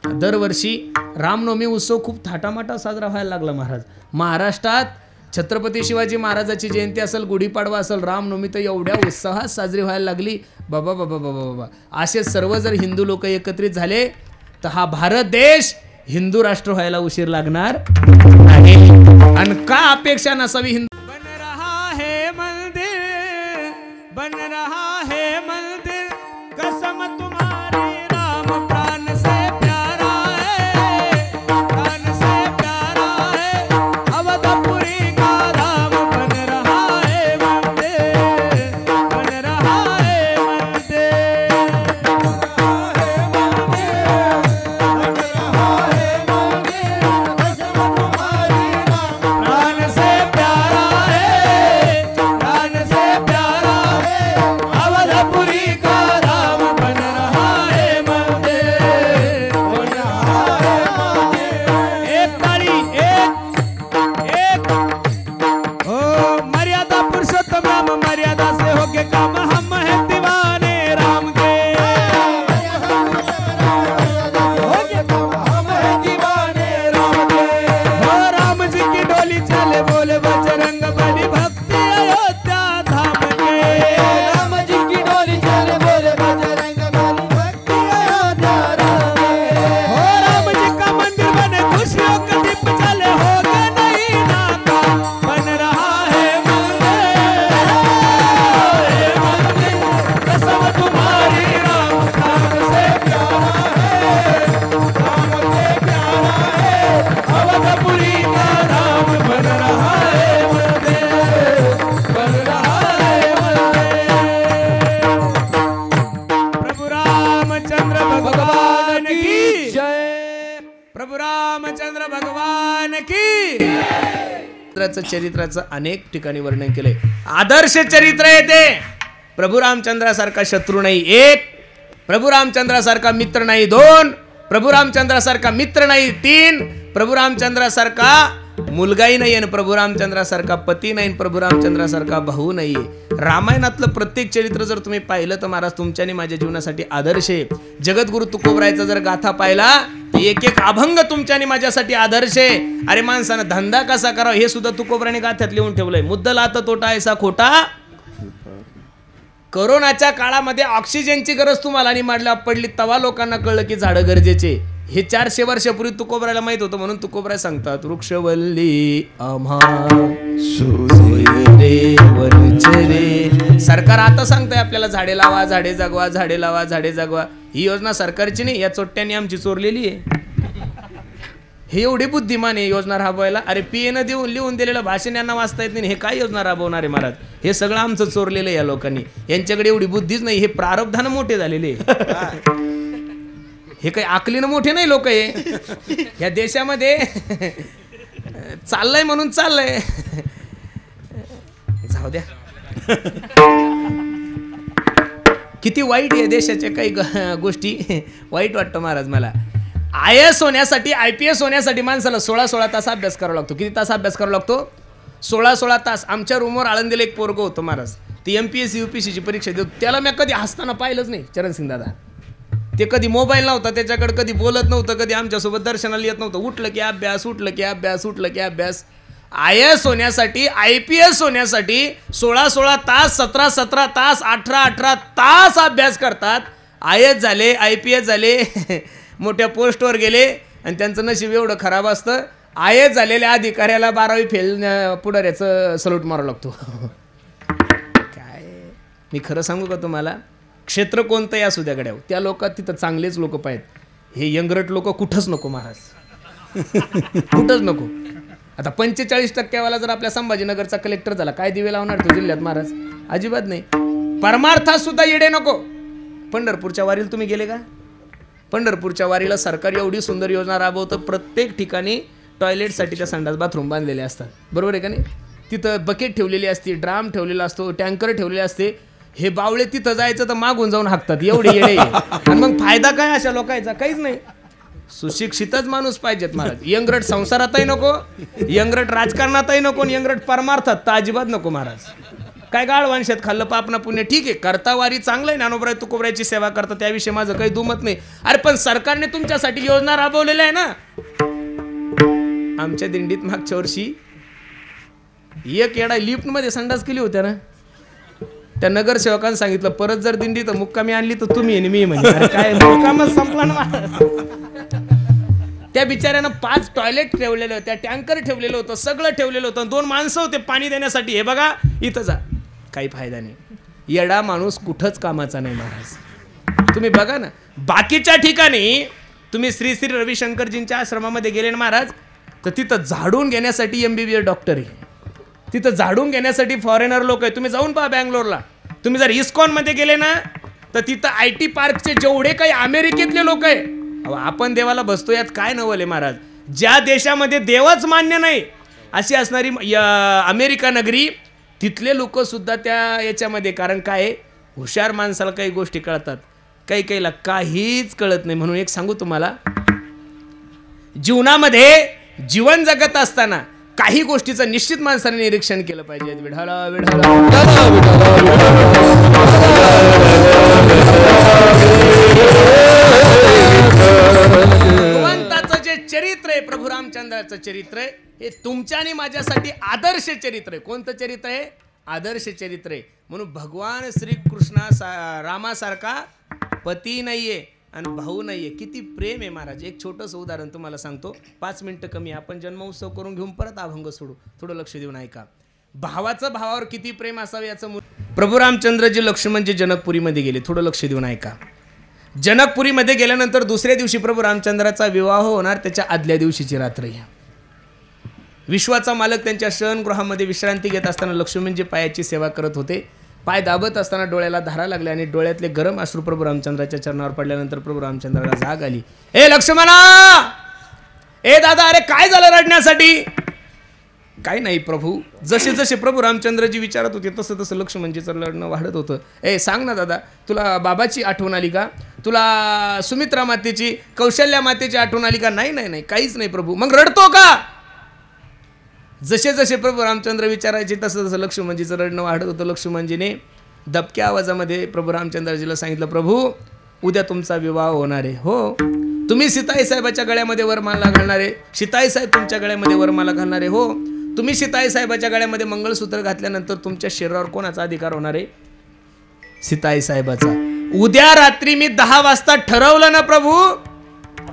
दरवर्षी रामनवमी उत्सव खूप थाटामाटा साजरा व्हायला लागला महाराज. महाराष्ट्रात छत्रपती शिवाजी महाराजाची जयंती असेल, गुढीपाडवा असेल, रामनवमी तर एवढ्या उत्साहात साजरी व्हायला लागली. बाबा बाबा बाबा बाबा, असे सर्व जर हिंदू लोक एकत्रित झाले तर हा भारत देश हिंदू राष्ट्र व्हायला उशीर लागणार नाही. आणि का अपेक्षा नसावी हिंदू. बन रहा है मंदिर, बन रहा है मंदिर, कसम तुम्हारी राम प्राण से प्यारा है, प्राण से प्यारा है, अवधपुरी का राम बन रहा है मंदिर, बन रहा है मंदिर, प्राण से प्यारा है, प्राण से प्यारा है, अवधपुरी का राम बन रहा है मंदिर, बन रहा है मंदिर. एक ताली, एक ओ मर्यादा पुरुषोत्तम राम, मर्यादा से होके काम, हम है दीवाने राम के, होके काम, हम है दीवाने राम के. हो राम जी की डोली चले, बोले बजरंग बली, भक्ति अयोध्या धाम के. राम जी की डोली चले, बोले बजरंग बली, भक्ति अयोध्या राम के. हो राम जी का मंदिर बने, खुशियों का दीप जले, होगा नहीं नाका, बन रहा है मंदिर, कसम तुम्हारी राम प्राण से प्यारा है, राम से प्यारा है, अवधपुरी का राम बन रहा है मंदिर, बन रहा है मंदिर. प्रभु रामचंद्र भगवान की जय. प्रभु रामचंद्र भगवान की. चरित्राचं अनेक ठिकाणी वर्णन केलंय. आदर्श चरित्र आहे ते. प्रभु रामचंद्रासारखा शत्रू नाही एक, प्रभु रामचंद्रासारखा मित्र नाही दोन, प्रभु रामचंद्रासारखा मित्र नाही तीन, प्रभु रामचंद्रासारखा मुलगाही नाही आणि प्रभु रामचंद्रासारखा पती नाही, प्रभु रामचंद्रासारखा भाऊ नाहीये. रामायणातलं प्रत्येक चरित्र जर तुम्ही पाहिलं तर महाराज तुमच्या आणि माझ्या जीवनासाठी आदर्श आहे. जगद्गुरु तुकोबरायचा जर गाथा पाहिला तर एक एक अभंग तुमच्या आणि माझ्यासाठी आदर्श आहे. अरे माणसानं धंदा कसा करावा हे सुद्धा तुकोबराने गाथ्यात लिहून ठेवलंय. मुद्दल आता तोटा ऐसा खोटा. कोरोनाच्या काळामध्ये ऑक्सिजनची गरज तुम्हाला आणि माडला पडली तेव्हा लोकांना कळलं की झाडं गरजेचे. हे 400 वर्षापूर्वी तुकोबरायला माहित होतं म्हणून तुकोबराय सांगतात वृक्षवल्ली आम्हा रे वरचरे. सरकार आता सांगतंय आपल्याला झाडे लावा, झाडे जगवा, झाडे लावा, झाडे जगवा. ही योजना सरकारची नाही, या चोट्ट्यांनी आमची चोरलेली आहे. हे एवढे बुद्धिमान आहे योजना राबवायला. अरे पीएनं देऊन लिहून दिलेलं भाषण यांना वाचता येत नाही, हे काय योजना राबवणार आहे महाराज. हे सगळं आमचं चोरलेलं आहे या लोकांनी. यांच्याकडे एवढी बुद्धीच नाही. हे प्रारब्धानं मोठे झालेले, हे काही आकलीनं मोठे नाही लोक. हे या देशामध्ये चाललंय म्हणून चाललंय. जाऊ द्या. किती वाईट आहे देशाच्या काही गोष्टी. वाईट वाटतं महाराज मला. IAS होण्यासाठी, IPS होण्यासाठी माणसाला 16-16 तास अभ्यास करावा लागतो. किती तास अभ्यास करावा लागतो? 16-16 तास. आमच्या रूमवर आळंदीला एक पोरगं होतं महाराज. ती MPSC UPSCची परीक्षा देतो. त्याला मी कधी हसताना पाहिलंच नाही चरणसिंग दादा. ते कधी मोबाईल नव्हता त्याच्याकडे, कधी बोलत नव्हतं, कधी आमच्यासोबत दर्शनाला येत नव्हतं. उठलं की अभ्यास, उठलं की अभ्यास, उठलं की अभ्यास. IAS होण्यासाठी, IPS होण्यासाठी 16-16 तास, 17-17 तास, 18-18 तास अभ्यास करतात. IAS झाले, IPS झाले, मोठ्या पोस्टवर गेले आणि त्यांचं नशीब एवढं खराब असतं. IAS झालेल्या अधिकाऱ्याला 12वी फेल पुढाऱ्याचं सल्यूट मारावं लागतो. काय मी खरं सांगू का तुम्हाला, क्षेत्र कोणतंही असू द्या गड्यावर, त्या लोकात तिथं चांगलेच लोक पाहिजेत. हे यंगरट लोक कुठंच नको महाराज, कुठंच नको. आता 45% जर आपल्या संभाजीनगरचा कलेक्टर झाला, काय दिवे लावणार तो जिल्ह्यात महाराज? अजिबात नाही. परमार्थात सुद्धा येडे नको. पंढरपूरच्या वारीला तुम्ही गेले का? पंढरपूरच्या वारीला सरकार एवढी सुंदर योजना राबवतं. प्रत्येक ठिकाणी टॉयलेटसाठी त्या संडास बाथरूम बांधलेले असतात, बरोबर आहे का नाही? तिथं बकेट ठेवलेली असते, ड्राम ठेवलेला असतो, टँकर ठेवलेले असते. हे बावळे तिथं जायचं तर मागून जाऊन हाकतात, एवढे येडे. आणि मग फायदा काय अशा लोकांचा? काहीच नाही. सुशिक्षितच माणूस पाहिजेत महाराज. यंगरट संसारातही नको, यंगरट राजकारणातही नको, यंगरट परमार्थात तर अजिबात नको महाराज. काय गाळ वंशात खाल्लं पाप ना पुण्य, ठीक आहे, करतावारी चांगलं आहे, ज्ञानोबराय तुकोबरायची सेवा करता, त्याविषयी माझं काही दुमत नाही. अरे पण सरकारने तुमच्यासाठी योजना राबवलेल्या आहे ना. आमच्या दिंडीत मागच्या वर्षी एक येडा लिफ्ट मध्ये संडास केली होत्या ना, त्या नगरसेवकांनी सांगितलं परत जर दिंडी तर मुक्कामी आणली तर तुम्ही आणि मी म्हणजे. अरे काय मुक्कामच संपला ना. त्या बिचाऱ्यानं 5 टॉयलेट ठेवलेलं, त्या टँकर ठेवलेलं होतं, सगळं ठेवलेलं होतं, 2 माणसं होते पाणी देण्यासाठी. हे बघा इथं जा, काही फायदा नाही. येडा माणूस कुठंच कामाचा नाही महाराज. तुम्ही बघा ना बाकीच्या ठिकाणी, तुम्ही श्री श्री रविशंकरजींच्या आश्रमामध्ये गेले ना महाराज, तर तिथं झाडून घेण्यासाठी MBBS डॉक्टर आहे, तिथं झाडून घेण्यासाठी फॉरेनर लोक आहे. तुम्ही जाऊन पहा बँगलोरला. तुम्ही जर इस्कॉन मध्ये गेले ना तर तिथं IT पार्कचे जेवढे काही अमेरिकेतले लोक आहे, आपण देवाला बसतो यात काय नवले महाराज. ज्या देशामध्ये देवच मान्य नाही अशी असणारी अमेरिका नगरी, तिथले लोक सुद्धा त्या याच्यामध्ये. कारण काय, हुशार माणसाला काही गोष्टी कळतात, काही काहीला काहीच कळत नाही. म्हणून एक सांगू तुम्हाला, जीवनामध्ये जीवन जगत असताना काही गोष्टीचं निश्चित माणसाने निरीक्षण केलं पाहिजे. विढाला विढाला भगवंताचं जे चरित्र आहे, प्रभू रामचंद्राचं चरित्र आहे, हे तुमच्या आणि माझ्यासाठी आदर्श चरित्र आहे. कोणतं चरित्र आहे? आदर्श चरित्र आहे. म्हणून भगवान श्रीकृष्णा रामासारखा पती नाहीये आणि भाऊ नाहीये. किती प्रेम आहे महाराज. एक छोटंसं उदाहरण तुम्हाला सांगतो, 5 मिनिटं कमी, आपण जन्मोत्सव करून घेऊन परत अभंग सोडू. थोडं लक्ष देऊन ऐका. भावाचं भावावर किती प्रेम असावं याचं. प्रभू रामचंद्रजी लक्ष्मणजी जनकपुरीमध्ये गेले. थोडं लक्ष देऊन ऐका. जनकपुरीमध्ये गेल्यानंतर दुसऱ्या दिवशी प्रभू रामचंद्राचा विवाह होणार, त्याच्या आदल्या दिवशीची रात्र. विश्वाचा मालक त्यांच्या शयनगृहामध्ये विश्रांती घेत असताना लक्ष्मणजी पायाची सेवा करत होते. पाय दाबत असताना डोळ्याला धारा लागल्या आणि डोळ्यातले गरम अश्रू प्रभू रामचंद्राच्या चरणावर पडल्यानंतर प्रभू रामचंद्राला जाग आली. ए लक्ष्मणा, ए दादा, अरे काय झालं रडण्यासाठी? काही नाही प्रभू. जसे जसे प्रभू रामचंद्रजी विचारत होते तसं तसं लक्ष्मणजीचं रडणं वाढत होतं. ए सांग ना दादा, तुला बाबाची आठवण आली का? तुला सुमित्रा मातेची, कौशल्या मातेची आठवण आली का? नाही नाही नाही, काहीच नाही प्रभू. मग रडतो का? जसे जसे प्रभू रामचंद्र विचारायचे तसं तसं लक्ष्मणजीचं रडणं वाढत होतं. लक्ष्मणजीने दबक्या आवाजामध्ये प्रभू रामचंद्रजीला सांगितलं, प्रभू उद्या तुमचा विवाह होणार आहे. हो. तुम्ही सीताई साहेबाच्या गळ्यामध्ये वरमाला घालणारे, सीताई साहेब तुमच्या गळ्यामध्ये वरमाला घालणारे. हो. तुम्ही सीताई साहेबाच्या गळ्यामध्ये मंगळसूत्र घातल्यानंतर तुमच्या शरीरावर कोणाचा अधिकार होणार आहे? सीताई साहेबाचा. उद्या रात्री मी 10 वाजता ठरवलं ना प्रभू,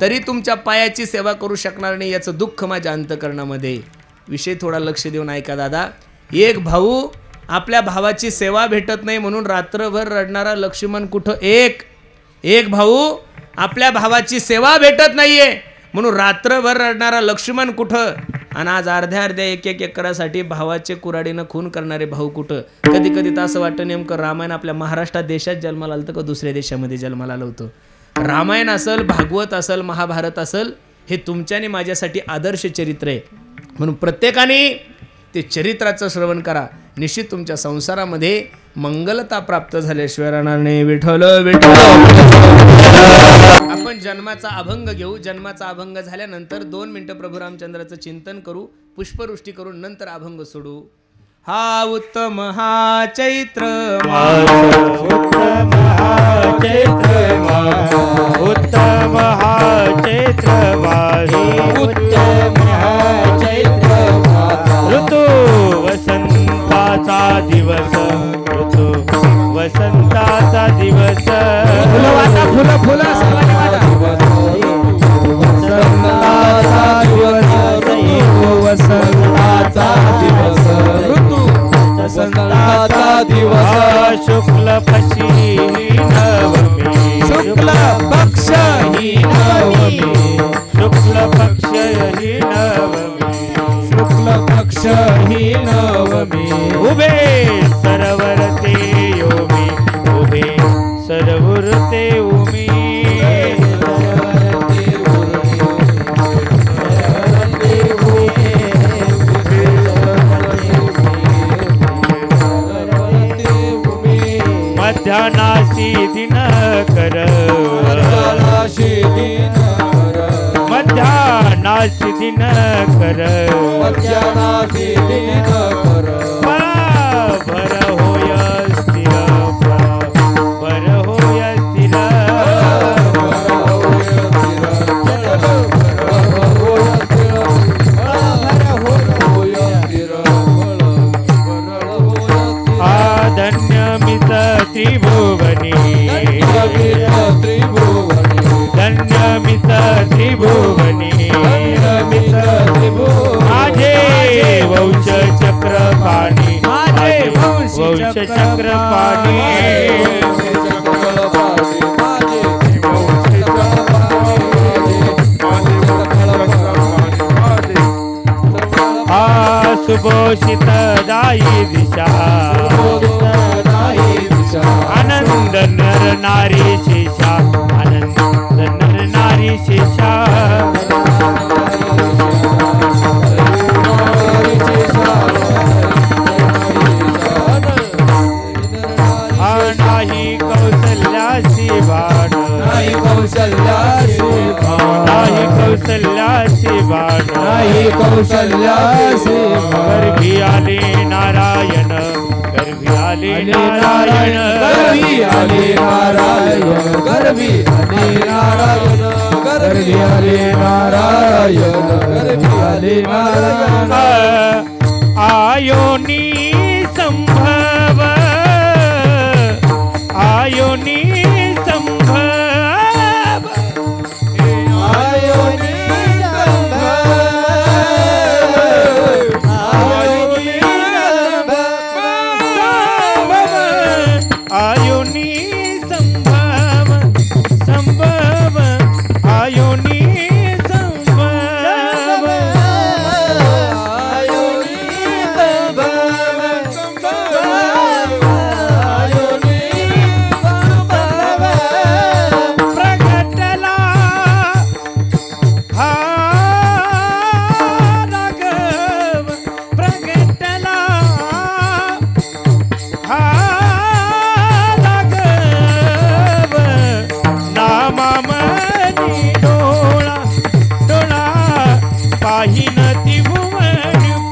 तरी तुमच्या पायाची सेवा करू शकणार नाही, याचं दुःख माझ्या अंतकरणामध्ये. विषय थोडा लक्ष देऊन ऐका दादा. एक भाऊ आपल्या भावाची सेवा भेटत नाही म्हणून रात्रभर रडणारा लक्ष्मण कुठं? एक भाऊ आपल्या भावाची सेवा भेटत नाहीये म्हणून रात्रभर रडणारा लक्ष्मण कुठं? आणि आज अर्ध्या अर्ध्या एक एकरासाठी भावाचे कुऱ्हाडीनं खून करणारे भाऊ कुठं? कधी कधी तर असं वाटतं नेमकं रामायण आपल्या महाराष्ट्रात देशात जन्माला आलं का दुसऱ्या देशामध्ये जन्माला आलं होतं? रामायण असेल, भागवत असेल, महाभारत असेल, हे तुमच्या आणि माझ्यासाठी आदर्श चरित्र आहे. म्हणून प्रत्येकाने ते चरित्राचं श्रवण करा. निश्चित तुमच्या संसारामध्ये मंगलता प्राप्त झाल्याशिवाय राहणार नाही. विठ्ठल विठ्ठल. आपण जन्माचा अभंग घेऊ. जन्माचा अभंग झाल्यानंतर 2 मिनिटं प्रभू रामचंद्राचं चिंतन करू, पुष्पवृष्टी करून नंतर अभंग सोडू. हा उत्तम हा चैत्र उत्तम हा चैत्र उत्तम हा चैत्र उत्तम हा चैत्र ऋतू वसंताचा दिवस, ऋतू वसंताचा दिवस. फुलवाता फुलं फुलं सर्वांनी वाटा. वसंताचा दिवस, वसंताचा दिवस, ऋतू वसंताचा दिवस. शुक्ल पक्षी नवमी, शुक्ल पक्ष ही नवमी, शुक्ल पक्ष ही नवमी, शुक्ल पक्ष ही नवमी. उभे सरवर ते योमी, उभे सरवर ते उमी, मध्यानाशी दिनकर, मध्यानाशी दिनकर, मध्यानाशी दिनकर, मध्यानाशी दिनकर. भर होय त्रिभुवनी माझे वंश चक्र पाणी माझे वंश चक्र पाणी सुभोषित दाई दिशा आनंद नर नारी शेषा आनंद नर नारी शेषा नाही कौशल्यासी बाण नाही कौशल्यासी बाण गर्भी आले नारायण गर्भी आले नारायण आयोनी संभव आयोनी संभव आयोनी संभव संभव आयोनी संभव प्रगटला हा राघव प्रगटला हा राघव नामामनी डोळा डोळा पाहिन त्रिभुवन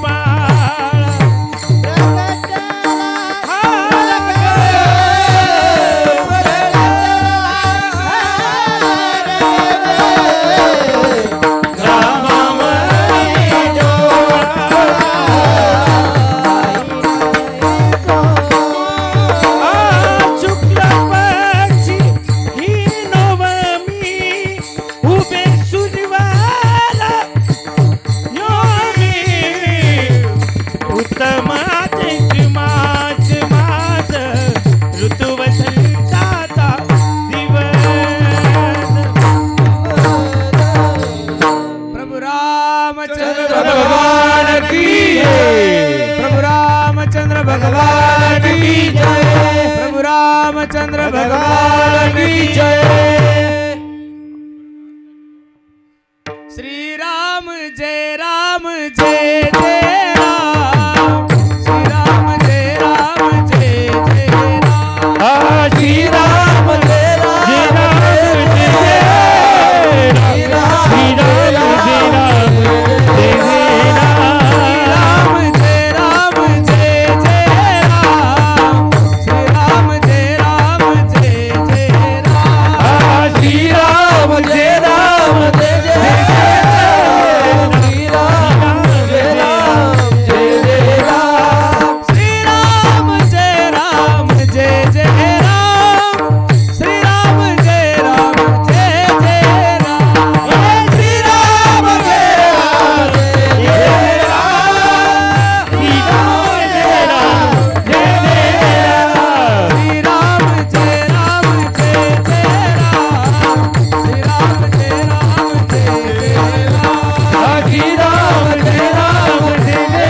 पाळा हा शुक्ल पक्षी ही नवमी उभे सूर्याला योमी उत्तम मास मास ऋतू वसंताचा दिवस प्रभु रामचंद्र भगवान की जय प्रभु रामचंद्र भगवान की जय प्रभु रामचंद्र भगवान की जय श्री राम जय राम जय जय राम श्री राम जय राम जय जय राम श्री राम जय राम जय राम श्री राम जय राम जय राम जय राम जय जय राम श्री राम जय राम जय जय राम श्री राम जय राम जय जय श्री राम जय राम जय जय राम श्री राम जय राम जय जय राम श्री राम जय राम जय जय राम श्री राम जय राम जय राम श्री राम जय राम जय जय राम श्री राम जय राम जय जय राम श्री राम जय राम जय जय राम श्री राम जय राम जय जय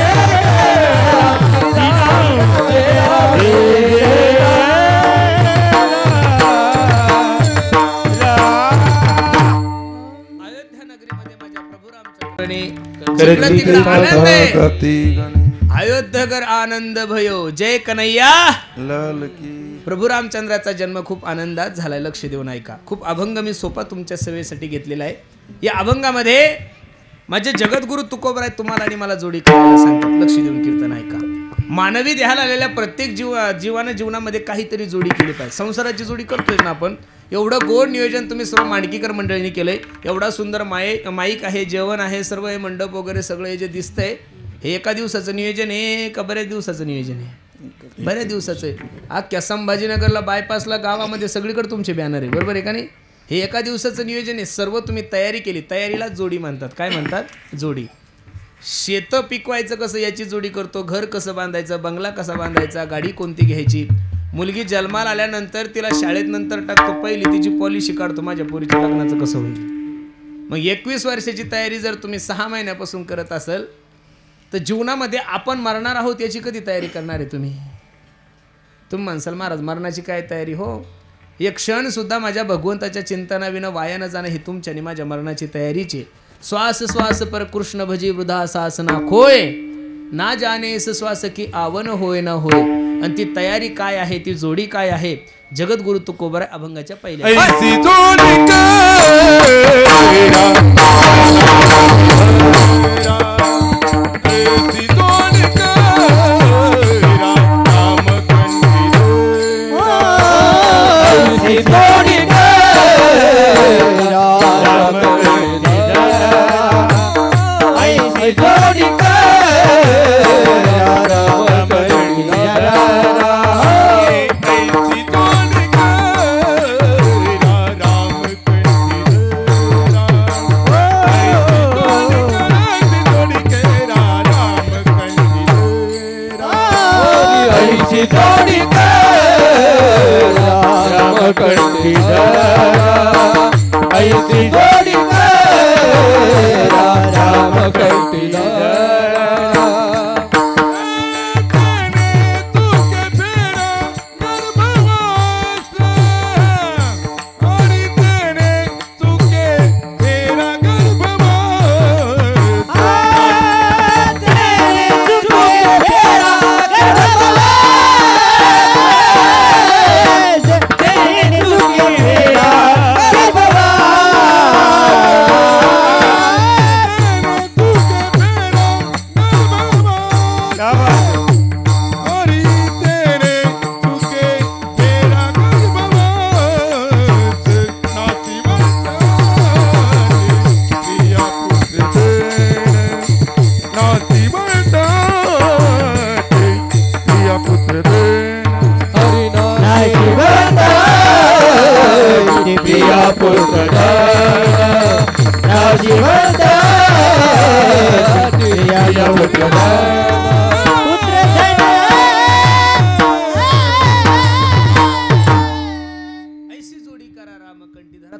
अयोध्या नगरीमध्ये माझ्या प्रभू रामचंद्राने जिकडं तिकडं आनंद आहे. अयोध्येकर आनंद भयो जय कन्हैया प्रभू रामचंद्राचा जन्म खूप आनंदात झालाय. लक्ष देऊन ऐका. खूप अभंग मी सोपा तुमच्या सेवेसाठी घेतलेला आहे. या अभंगामध्ये माझे जगद्गुरु तुकोबराय तुम्हाला आणि मला जोडी करायला सांगतात. लक्ष देऊन कीर्तन ऐका. मानवी देहाला आलेल्या प्रत्येक जीवानं जीवनामध्ये काहीतरी जोडी केली पाहिजे. संसाराची जोडी करतोय ना आपण. एवढं गोड नियोजन तुम्ही सर्व मांडकीकर मंडळींनी केलंय. एवढा सुंदर माईक आहे, जेवण आहे, सर्व हे मंडप वगैरे सगळं हे जे दिसतंय हे एका दिवसाचं नियोजन आहे का बऱ्याच दिवसाचं नियोजन आहे? बऱ्याच दिवसाचं आहे. अख्ख्या संभाजीनगरला बायपासला गावामध्ये सगळीकडे तुमचे बॅनर आहे. बरोबर आहे का नाही? हे एका दिवसाचं नियोजन आहे. सर्व तुम्ही तयारी केली, तयारीला जोडी म्हणतात. काय म्हणतात? जोडी. शेतं पिकवायचं कसं याची जोडी करतो, घर कसं बांधायचं, बंगला कसा बांधायचा, गाडी कोणती घ्यायची, मुलगी जन्माला आल्यानंतर तिला शाळेत नंतर टाकतो, पहिली तिची पॉलिसी काढतो, माझ्या पोरीच्या लग्नाचं कसं होईल. मग 21 वर्षाची तयारी जर तुम्ही 6 महिन्यापासून करत असाल तर जीवनामध्ये आपण मरणार आहोत याची कधी तयारी करणार आहे तुम्ही? तुम्ही म्हणसाल महाराज मरणाची काय तयारी? हो, एक क्षणसुद्धा माझ्या भगवंताच्या चिंतनाविना वाया न जाणं ही तुमच्या आणि माझ्या मरणाची तयारीची. श्वास श्वास पर कृष्ण भजी वृद्धा सासना खोय, ना जानेस श्वास की आवन होय ना होय. आणि ती तयारी काय आहे, ती जोडी काय आहे? जगद्गुरु तुकोबर अभंगाच्या पहिल्या ऐसी जोडी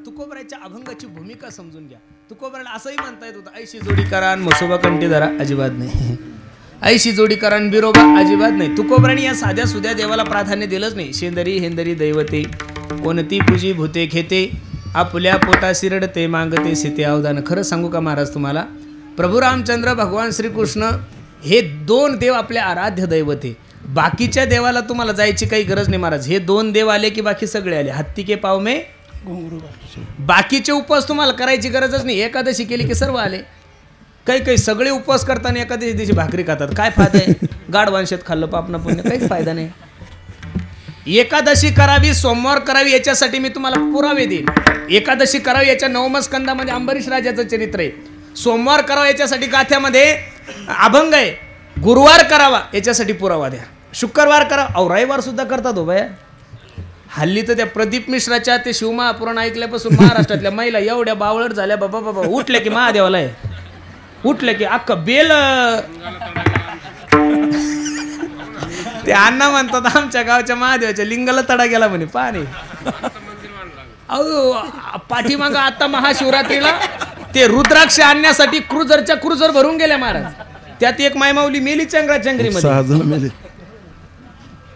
तुकोबराच्या अभंगाची भूमिका समजून घ्या. तुकोबराला असंही म्हणता येत होतं ऐशी जोडी करा मसोबा कंठी धरा, अजिबात नाही. ऐशी जोडी करा बिरोबा, अजिबात नाही. तुकोबराने या साध्या सुध्या देवाला प्राधान्य दिलंच नाही. शेंदरी हेंदरी दैवते कोणती पूजी भूते खेते, आपल्या पोटा शिरडते मागते सीते अवदान. खरं सांगू का महाराज तुम्हाला, प्रभू रामचंद्र भगवान श्रीकृष्ण हे 2 देव आपले आराध्य दैवते. बाकीच्या देवाला तुम्हाला जायची काही गरज नाही महाराज. हे 2 देव आले की बाकी सगळे आले. हत्ती के पाव में बाकीचे उपवास तुम्हाला करायची गरजच नाही. एकादशी केली की सर्व आले. काही सगळे उपवास करताना एकादशी दिवशी भाकरी खातात. काय फायदा आहे? गाढवांशात खाल्लं पाप ना पुण्य, काहीच फायदा नाही. एकादशी करावी, सोमवार करावी याच्यासाठी मी तुम्हाला पुरावे देईन. एकादशी करावी याच्या 9व्या स्कंदामध्ये अंबरीश राजाचं चरित्र आहे. सोमवार करावा याच्यासाठी गाथ्यामध्ये अभंग आहे. गुरुवार करावा याच्यासाठी पुरावा द्या. शुक्रवार करावा, अहो रविवार सुद्धा करतात हो बाया. हल्ली तर त्या प्रदीप मिश्राच्या ते शिवमहापुराण ऐकल्यापासून महाराष्ट्रातल्या महिला एवढ्या बावळट झाल्या, बाबा बाबा उठल्या की महादेवाला आहे, उठल्या की अख्खं बेल. ते अण्णा म्हणतात आमच्या गावच्या महादेवाच्या लिंगाला तडा गेला म्हणे पाणी. अहो पाठीमाग आता महाशिवरात्रीला ते रुद्राक्ष आणण्यासाठी क्रुझर भरून गेल्या महाराज. त्यात एक मायमाऊली मेली चंगराचंगरीमध्ये.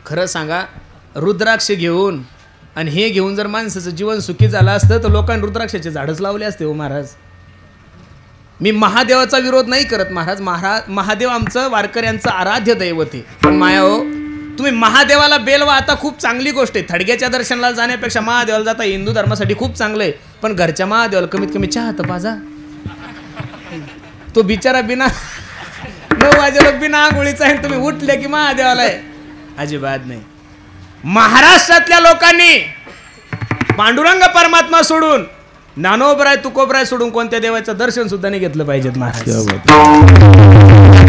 खरं सांगा, रुद्राक्ष घेऊन आणि हे घेऊन जर माणसाचं जीवन सुखी झालं असतं तर लोकांनी रुद्राक्षाचे झाडच लावले असते हो महाराज. मी महादेवाचा विरोध नाही करत महाराज. महादेव आमचं वारकऱ्यांचं आराध्य दैवत आहे. पण माया हो, तुम्ही महादेवाला बेलवा आता खूप चांगली गोष्ट आहे. थडग्याच्या दर्शनाला जाण्यापेक्षा महादेवाला जाता हिंदू धर्मासाठी खूप चांगलं आहे. पण घरच्या महादेवाला कमीत कमी चहा तर पाजा. तो बिचारा बिना 9 वाजेला बिना आंघोळीचा आहे, तुम्ही उठले की महादेवाला आहे, अजिबात नाही. महाराष्ट्रातल्या लोकांनी पांडुरंग परमात्मा सोडून, ज्ञानोबराय तुकोबराय सोडून कोणत्या देवाचं दर्शन सुद्धा नाही घेतलं पाहिजेत महाराज.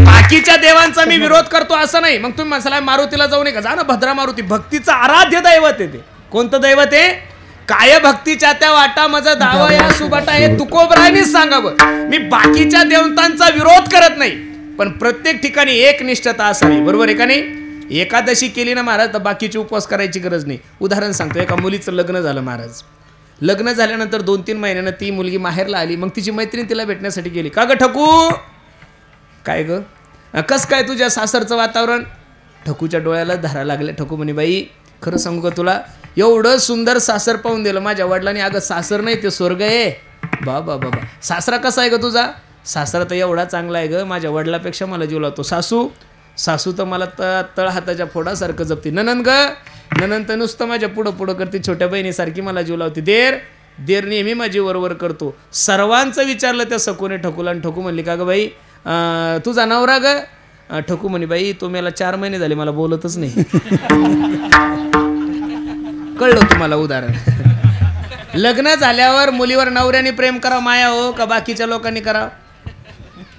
बाकीच्या देवांचा मी विरोध करतो असं नाही. मग तुम्ही म्हणाला मारुतीला जाऊ नये का? जा ना, भद्रा मारुती भक्तीचं आराध्य दैवत आहे. ते कोणतं दैवत आहे? काय भक्तीच्या त्या वाटा माझा दावा या सुबाटा हे तुकोबरायनीच सांगावं. मी बाकीच्या देवतांचा विरोध करत नाही, पण प्रत्येक ठिकाणी एक निष्ठता असावी. बरोबर आहे का नाही? एकादशी केली ना महाराज तर बाकीचे उपवास करायची गरज नाही. उदाहरण सांगतो, एका मुलीचं लग्न झालं महाराज. लग्न झाल्यानंतर 2-3 महिन्यानं ती मुलगी माहेरला आली. मग तिची मैत्रीण तिला भेटण्यासाठी गेली. का ग ठकू, काय ग कस काय तुझ्या सासरचं वातावरण? ठकूच्या डोळ्याला धारा लागल्या. ठकू म्हणे, बाई खरं सांगू का तुला, एवढं सुंदर सासर पाहून दिलं माझ्या वडिलांनी. अगं सासर नाही ते स्वर्ग आहे. बाबा बाबा, सासरा कसा आहे ग तुझा? सासरा तर एवढा चांगला आहे ग, माझ्या वडिलापेक्षा मला जीव लावतो. सासू तर मला तळ हाताच्या फोडासारखं जपते. ननंद ग, ननंद तर नुसतं माझ्या पुढं करते, छोट्या बहिणीसारखी मला जीव लावते. देर नेहमी माझी वरवर करतो. सर्वांचं विचारलं त्या सकोने ठकूला, आणि ठकू म्हणली, का ग बाई तुझा नवरा ग? ठकू म्हणे, बाई तो मला 4 महिने झाले, मला बोलतच नाही. कळलं तुम्हाला उदाहरण? लग्न झाल्यावर मुलीवर नवऱ्याने प्रेम करा माया हो का बाकीच्या लोकांनी करा?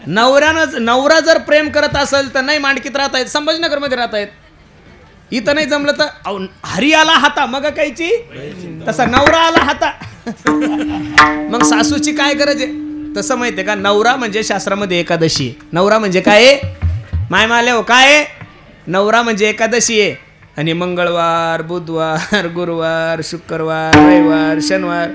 नवरा जर प्रेम करत असेल तर नाही मांडकीत राहत आहेत, संभाजीनगरमध्ये राहत आहेत. इथं नाही जमलं तर हरी आला हाता मग कायची, तसा नवरा आला हाता. मग सासूची काय गरज आहे? तसं माहिती आहे का, नवरा म्हणजे शास्त्रामध्ये एकादशी आहे. नवरा म्हणजे काय आहे माय माले हो? काय आहे? नवरा म्हणजे एकादशी आहे. आणि मंगळवार, बुधवार, गुरुवार, शुक्रवार, रविवार, शनिवार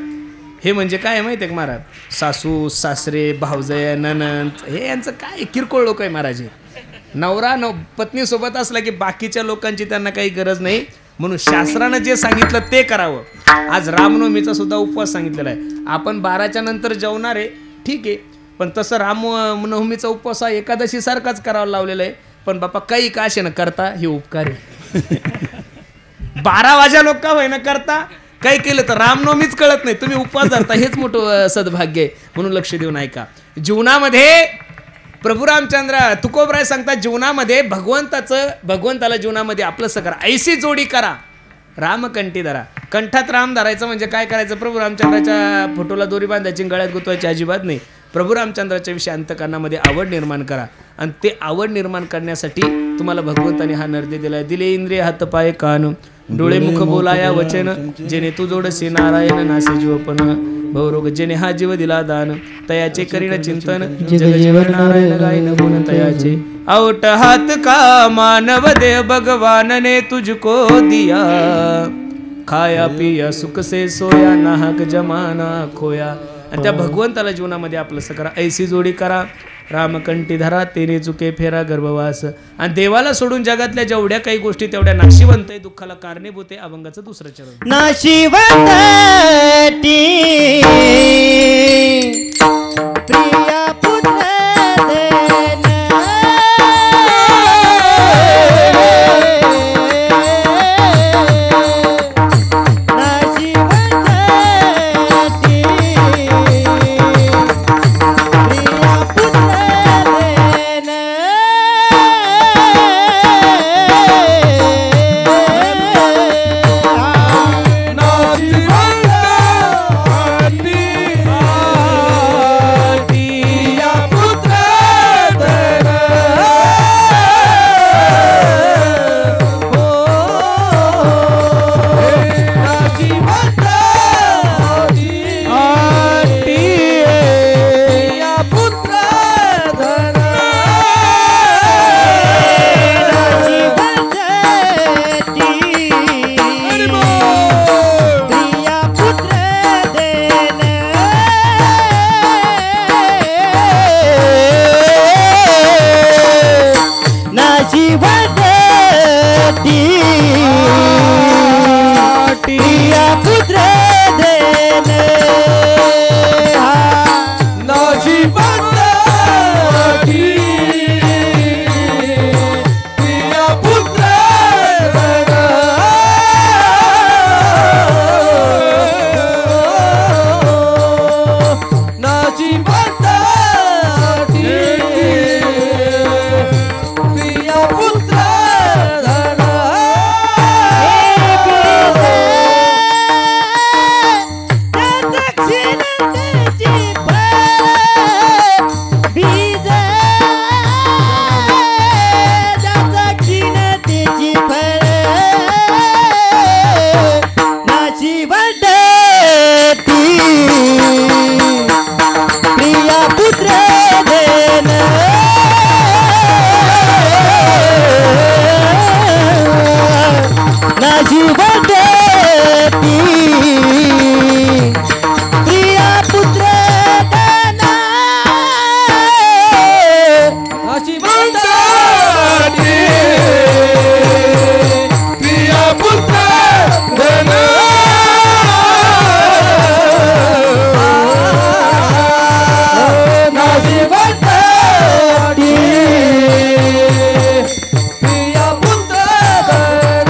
हे म्हणजे काय माहिती आहे का महाराज? सासू सासरे, भावजय, ननंद हे यांचं काय किरकोळ लोक आहे महाराज. नवरा पत्नीसोबत असला की बाकीच्या लोकांची त्यांना काही गरज नाही. म्हणून शास्त्रानं जे सांगितलं ते करावं. आज रामनवमीचा सुद्धा उपवास सांगितलेला आहे. आपण 12च्या नंतर जेवणार आहे ठीक आहे, पण तसं रामनवमीचा उपवास हा एकादशी सारखाच करावा लावलेला आहे. पण बापा काही का असे ना करता हे उपकार आहे. 12 वाजा लोक का होईना करता, काही केलं तर रामनवमीच कळत नाही, तुम्ही उपवास धरता, हेच मोठं सद्भाग्य आहे. म्हणून लक्ष देऊन ऐका. जीवनामध्ये प्रभू रामचंद्र तुकोबराय सांगतात, जीवनामध्ये भगवंताला जीवनामध्ये आपलंसं करा, ऐशी जोडी करा, रामकंठी धरा. कंठात राम धरायचं म्हणजे काय करायचं? प्रभू रामचंद्राच्या फोटोला दोरी बांधायची, गळ्यात गुतवायची अजिबात नाही. प्रभू रामचंद्राच्या विषयी अंतकरणामध्ये आवड निर्माण करा. आणि ते आवड निर्माण करण्यासाठी तुम्हाला भगवंताने हा नर्दे दिलाय. दिले इंद्रिय हात पाय कान, डोळे मुख बोलाया वचन, जेणे तू जोडसे नारायण नासे जीवपण, भवरोग जेणे हा जीव दिला दान, तयाचे करीन चिंतन, जग जीवन नारायण गायन गुण तयाचे. औट हात का मानव दे भगवान ने तुझको दिया, खाया पिया सुख से सोया, नाहक जमाना खोया. आणि त्या भगवंताला जीवनामध्ये आपलंसं करा, ऐसी जोडी करा, रामकंठी धरा, तेने चुके फेरा गर्भवास. आणि देवाला सोडून जगातल्या जेवढ्या काही गोष्टी तेवढ्या नाशिवंत आहे, दुःखाला कारणीभूत आहे. अभंगाचं 2रं चरण. नाशिवंत प्रिया पुत्र देन, नाशिवंत प्रिया पुत्र धना नाशिवंत प्रिया पुत्र धन नाशिवंत प्रिया पुत्र धन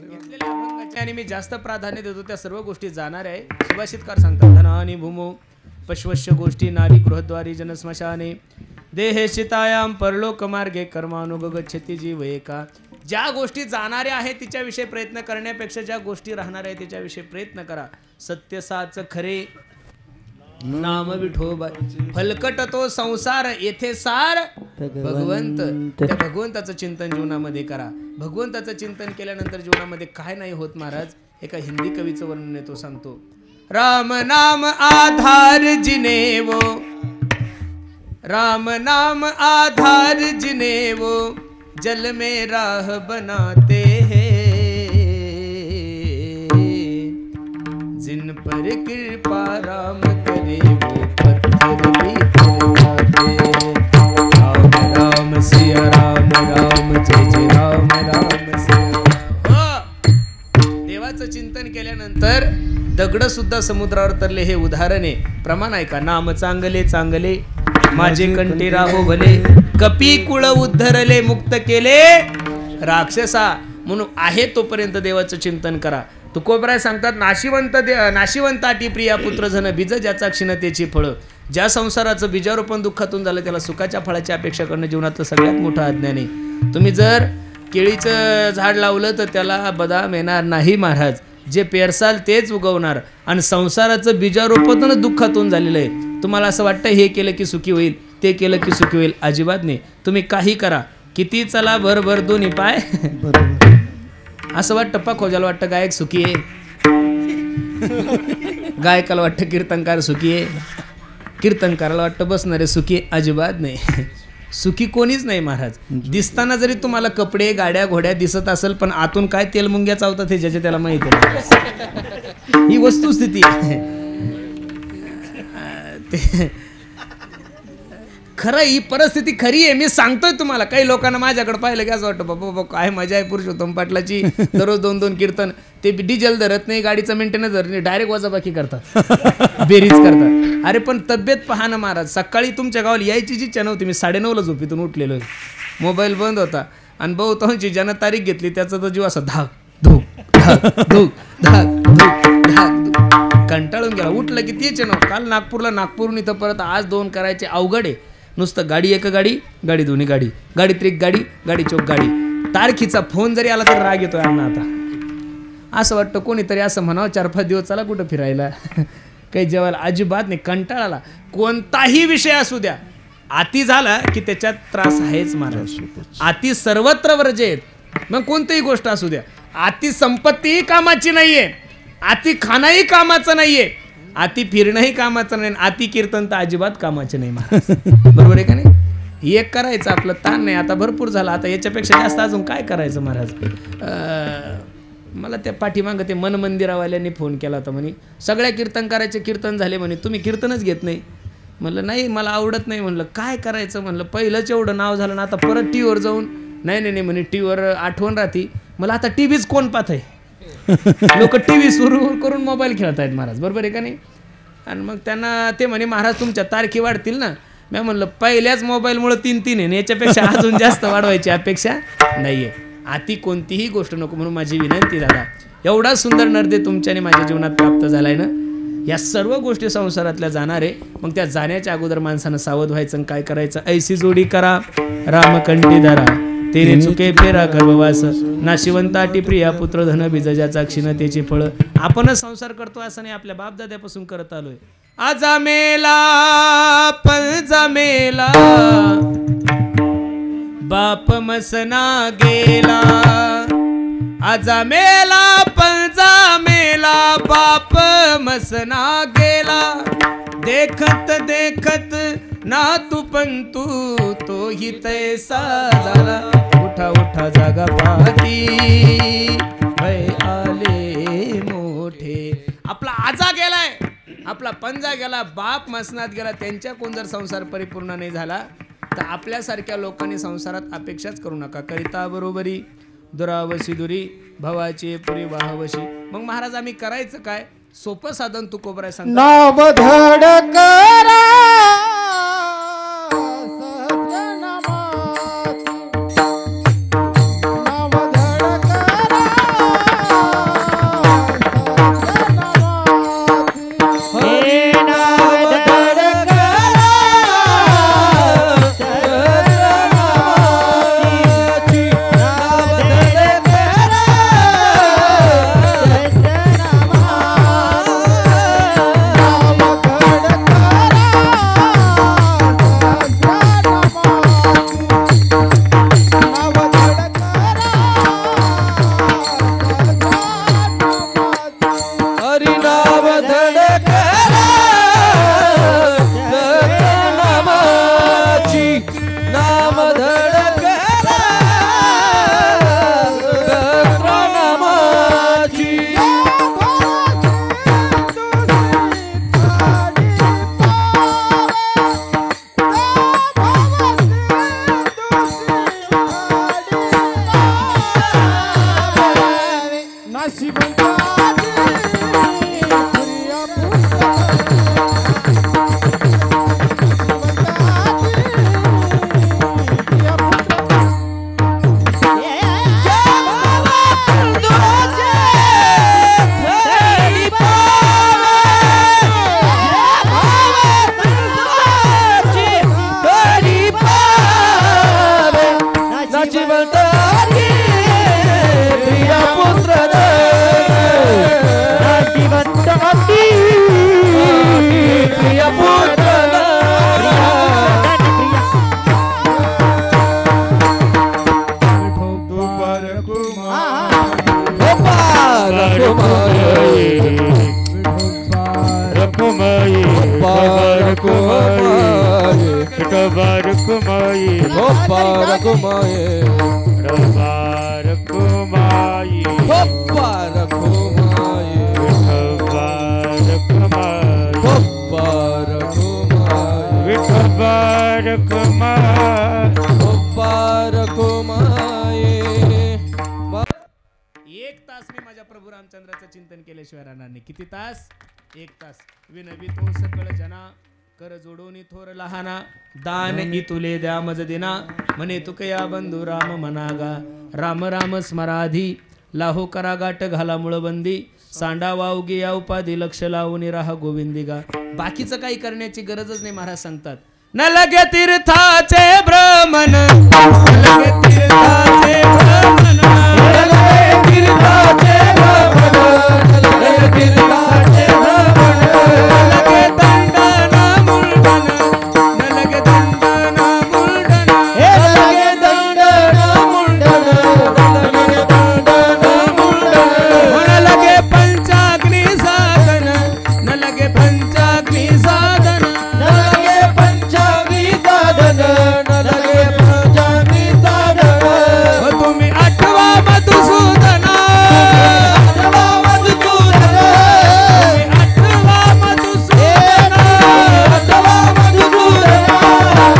घेतलेल्या अभंगाचे आणि मी जास्त प्राधान्य देतो त्या सर्व गोष्टी जाणार आहे. सुभाषितकार सांगतात धनानी भूमो पश्वश्य गोष्टी नारी गृहद्वारी जनस्मशाने देहे शितायाम परलोक मार्गे कर्मानुगच्छति जीव एका. ज्या गोष्टी जाणाऱ्या आहेत तिच्याविषयी प्रयत्न करण्यापेक्षा ज्या गोष्टी राहणार आहेत तिच्याविषयी प्रयत्न करा. सत्य साच खरे नाम विठोबा फलकट तो संसार येथे सार भगवंत. त्या भगवंताचं चिंतन जीवनामध्ये करा. भगवंताचं चिंतन केल्यानंतर जीवनामध्ये काय नाही होत महाराज. एका हिंदी कवीचं वर्णन आहे तो सांगतो. राम नाम आधार जिने वो राम नाम आधार जिने वो जल में राह बनाते हैं जिन पर कृपा राम करे वो पत्थर भी पिघलाते. राम राम सिया राम राम जय जय राम राम सिया. देवाचं चिंतन केल्यानंतर दगड सुद्धा समुद्रावर तरले हे उदाहरण आहे. प्रमाण आहे का. नाम चांगले चांगले माझे कंठी राहो भले कपी कुळ उद्धरले मुक्त केले राक्षसा. म्हणून आहे तोपर्यंत देवाचं चिंतन करा. तुकोबराय सांगतात नाशिवंताटी प्रिया पुत्र झन बीज ज्याचा क्षीणतेची फळं. ज्या संसाराचं बीजारोपण दुःखातून झालं त्याला सुखाच्या फळाची अपेक्षा करणं जीवनातलं सगळ्यात मोठं अज्ञान आहे. तुम्ही जर केळीचं झाड लावलं तर त्याला बदाम येणार नाही महाराज. जे पेरसाल तेच उगवणार. आणि संसाराचं बीजारोपणच दुःखातून झालेलं आहे. तुम्हाला असं वाटतं हे केलं की सुखी होईल ते केलं की सुखी होईल. अजिबात नाही. तुम्ही काही करा किती चला भर भर दोन्ही पाय असं वाटतं. खोजाला वाटतं गायक सुखी आहे. गायकाला वाटतं कीर्तनकार सुखी आहे. कीर्तनकाराला वाटतं बसणारे सुखी आहे. अजिबात नाही. सुखी कोणीच नाही महाराज. दिसताना जरी तुम्हाला कपडे गाड्या घोड्या दिसत असेल पण आतून काय तेल मुंग्या चावतात हे ज्याचे त्याला माहिती आहे. ही वस्तुस्थिती आहे. खरं ही परिस्थिती खरी आहे. मी सांगतोय तुम्हाला. काही लोकांना माझ्याकडे पाहिलं की असं वाटतं बाबा काय मजा आहे पुरुषोत्तम पाटलाची. दररोज 2-2 कीर्तन. ते डिझेल धरत नाही गाडीचं मेंटेनन्स धरत नाही डायरेक्ट वजाबाकी करतात बेरीज करतात. अरे पण तब्येत पहा ना महाराज. सकाळी तुमच्या गावाला यायची जी इच्छा नव्हती. मी 9:30ला झोपेतून उठलेलो आहे. मोबाईल बंद होता आणि बहुतांशी ज्यानं तारीख घेतली त्याचा तर जीव असा धाक धूक धाक धूक धाक धूक धाक धूक कंटाळून गेला. उठलं की तेच ना. काल नागपूरहून इथं परत आज 2 करायचे अवघड आहे. नुसतं गाडी एक गाडी गाडी दोन्ही गाडी गाडी त्रिक गाडी गाडी चौक गाडी. तारखीचा फोन जरी आला तर राग येतोय अण्णा. आता असं वाटतं कोणीतरी असं म्हणावं 4-5 दिवस चला कुठं फिरायला. काही जेवायला अजिबात नाही. कंटाळाला. कोणताही विषय असू द्या अति झाला की त्याच्यात त्रास आहेच महाराज. अति सर्वत्र वर्जेत. मग कोणतीही गोष्ट असू द्या. अति संपत्तीही कामाची नाहीये. अति खाणंही कामाचं नाहीये. अति फिरणंही कामाचं नाही. अति कीर्तन तर अजिबात कामाचे नाही महाराज. बरोबर आहे का नाही. एक करायचं आपलं ताण नाही. आता भरपूर झालं. आता याच्यापेक्षा जास्त अजून काय करायचं महाराज. मला त्या पाठीमागं ते मन मंदिरावाल्यांनी फोन केला होता. म्हणे सगळ्या कीर्तनकाराचे कीर्तन झाले म्हणे तुम्ही कीर्तनच घेत नाही. म्हणलं नाही मला आवडत नाही. म्हणलं काय करायचं. म्हणलं पहिलंच एवढं नाव झालं ना आता परत टी व्हीवर जाऊन नाही म्हणे टी व्हीवर आठवण राहते. मला आता टी व्हीच कोण पाहत आहे. लोक टी व्ही सुरू करून मोबाईल खेळत आहेत महाराज. बरोबर आहे का नाही. आणि मग त्यांना ते म्हणे महाराज तुमच्या तारखी वाढतील ना. मी म्हणलं पहिल्याच मोबाईलमुळे 3-3 आहे. याच्यापेक्षा अजून जास्त वाढवायची अपेक्षा नाही आहे. अति कोणतीही गोष्ट नको. म्हणून माझी विनंती दादा एवढा सुंदर नर्दे तुमच्याने माझ्या जीवनात प्राप्त झालाय ना. या सर्व गोष्टी संसारातल्या जाणार आहे. मग त्या जाण्याच्या अगोदर माणसानं सावध व्हायचं आणि काय करायचं. ऐसी जोडी करा रामकंठी धरा तेने चुके फेरा गर्भवास नाशिवंताटी प्रिया पुत्र धन बीज ज्याचा क्षीणतेची फळ. आपणच संसार करतो असं नाही. आपल्या बापदाद्यापासून करत आलोय. आजा मेला पंजा मेला बाप मसना गेला. आजा मेला पंजा मेला बाप मसना गेला. देखत देखत नातू पंतू तोही तैसा झाला उठा उठा जागा पाहती भय आले मोठे. आपला आजा गेलाय, आपला पंजा गेला, बाप मसनात गेला, त्यांच्याकडून जर संसार परिपूर्ण नाही झाला तर आपल्यासारख्या लोकांनी संसारात अपेक्षाच करू नका. करिता बरोबरी दुरावशी दुरी भवाची पुरी वाहवशी. मग महाराज आम्ही करायचं काय? सोपं साधन तू कोबराय सांग. नाव धड करा चिंतन केल्याशिवाय राहणार नाही. किती तास? 1 तास. विनवी तो सकळ जना कर जोडून थोर लहाना दान इतुले द्या मज दिना म्हणे तुकया बंधू राम मनागा राम राम स्मराधी लाहो करा गाठ घाला मुळबंदी सांडा वावगी या उपाधी लक्ष लावून राहा गोविंदिगा. बाकीचं काही करण्याची गरजच नाही महाराज सांगतात. न लगे तीर्थाचे भ्रमण, न लगे तीर्थाचे भ्रमण, न लगे तीर्थाचे भ्रमण, न लगे तीर्थाचे भ्रमण, न लगे दंडन मुंडन, न लगे दंडन मुंडन, न लगे दंडन मुंडन, न लगे दंडन मुंडन, न लगे पंचाग्नी साधन, न लगे पंचाग्नी साधन, न लगे पंचाग्नी साधन, न लगे पंचाग्नी साधन. तुम्ही आठवा मधुसूदना, आठवा मधुसूदना, आठवा मधुसूदना, आठवा मधुसूदना.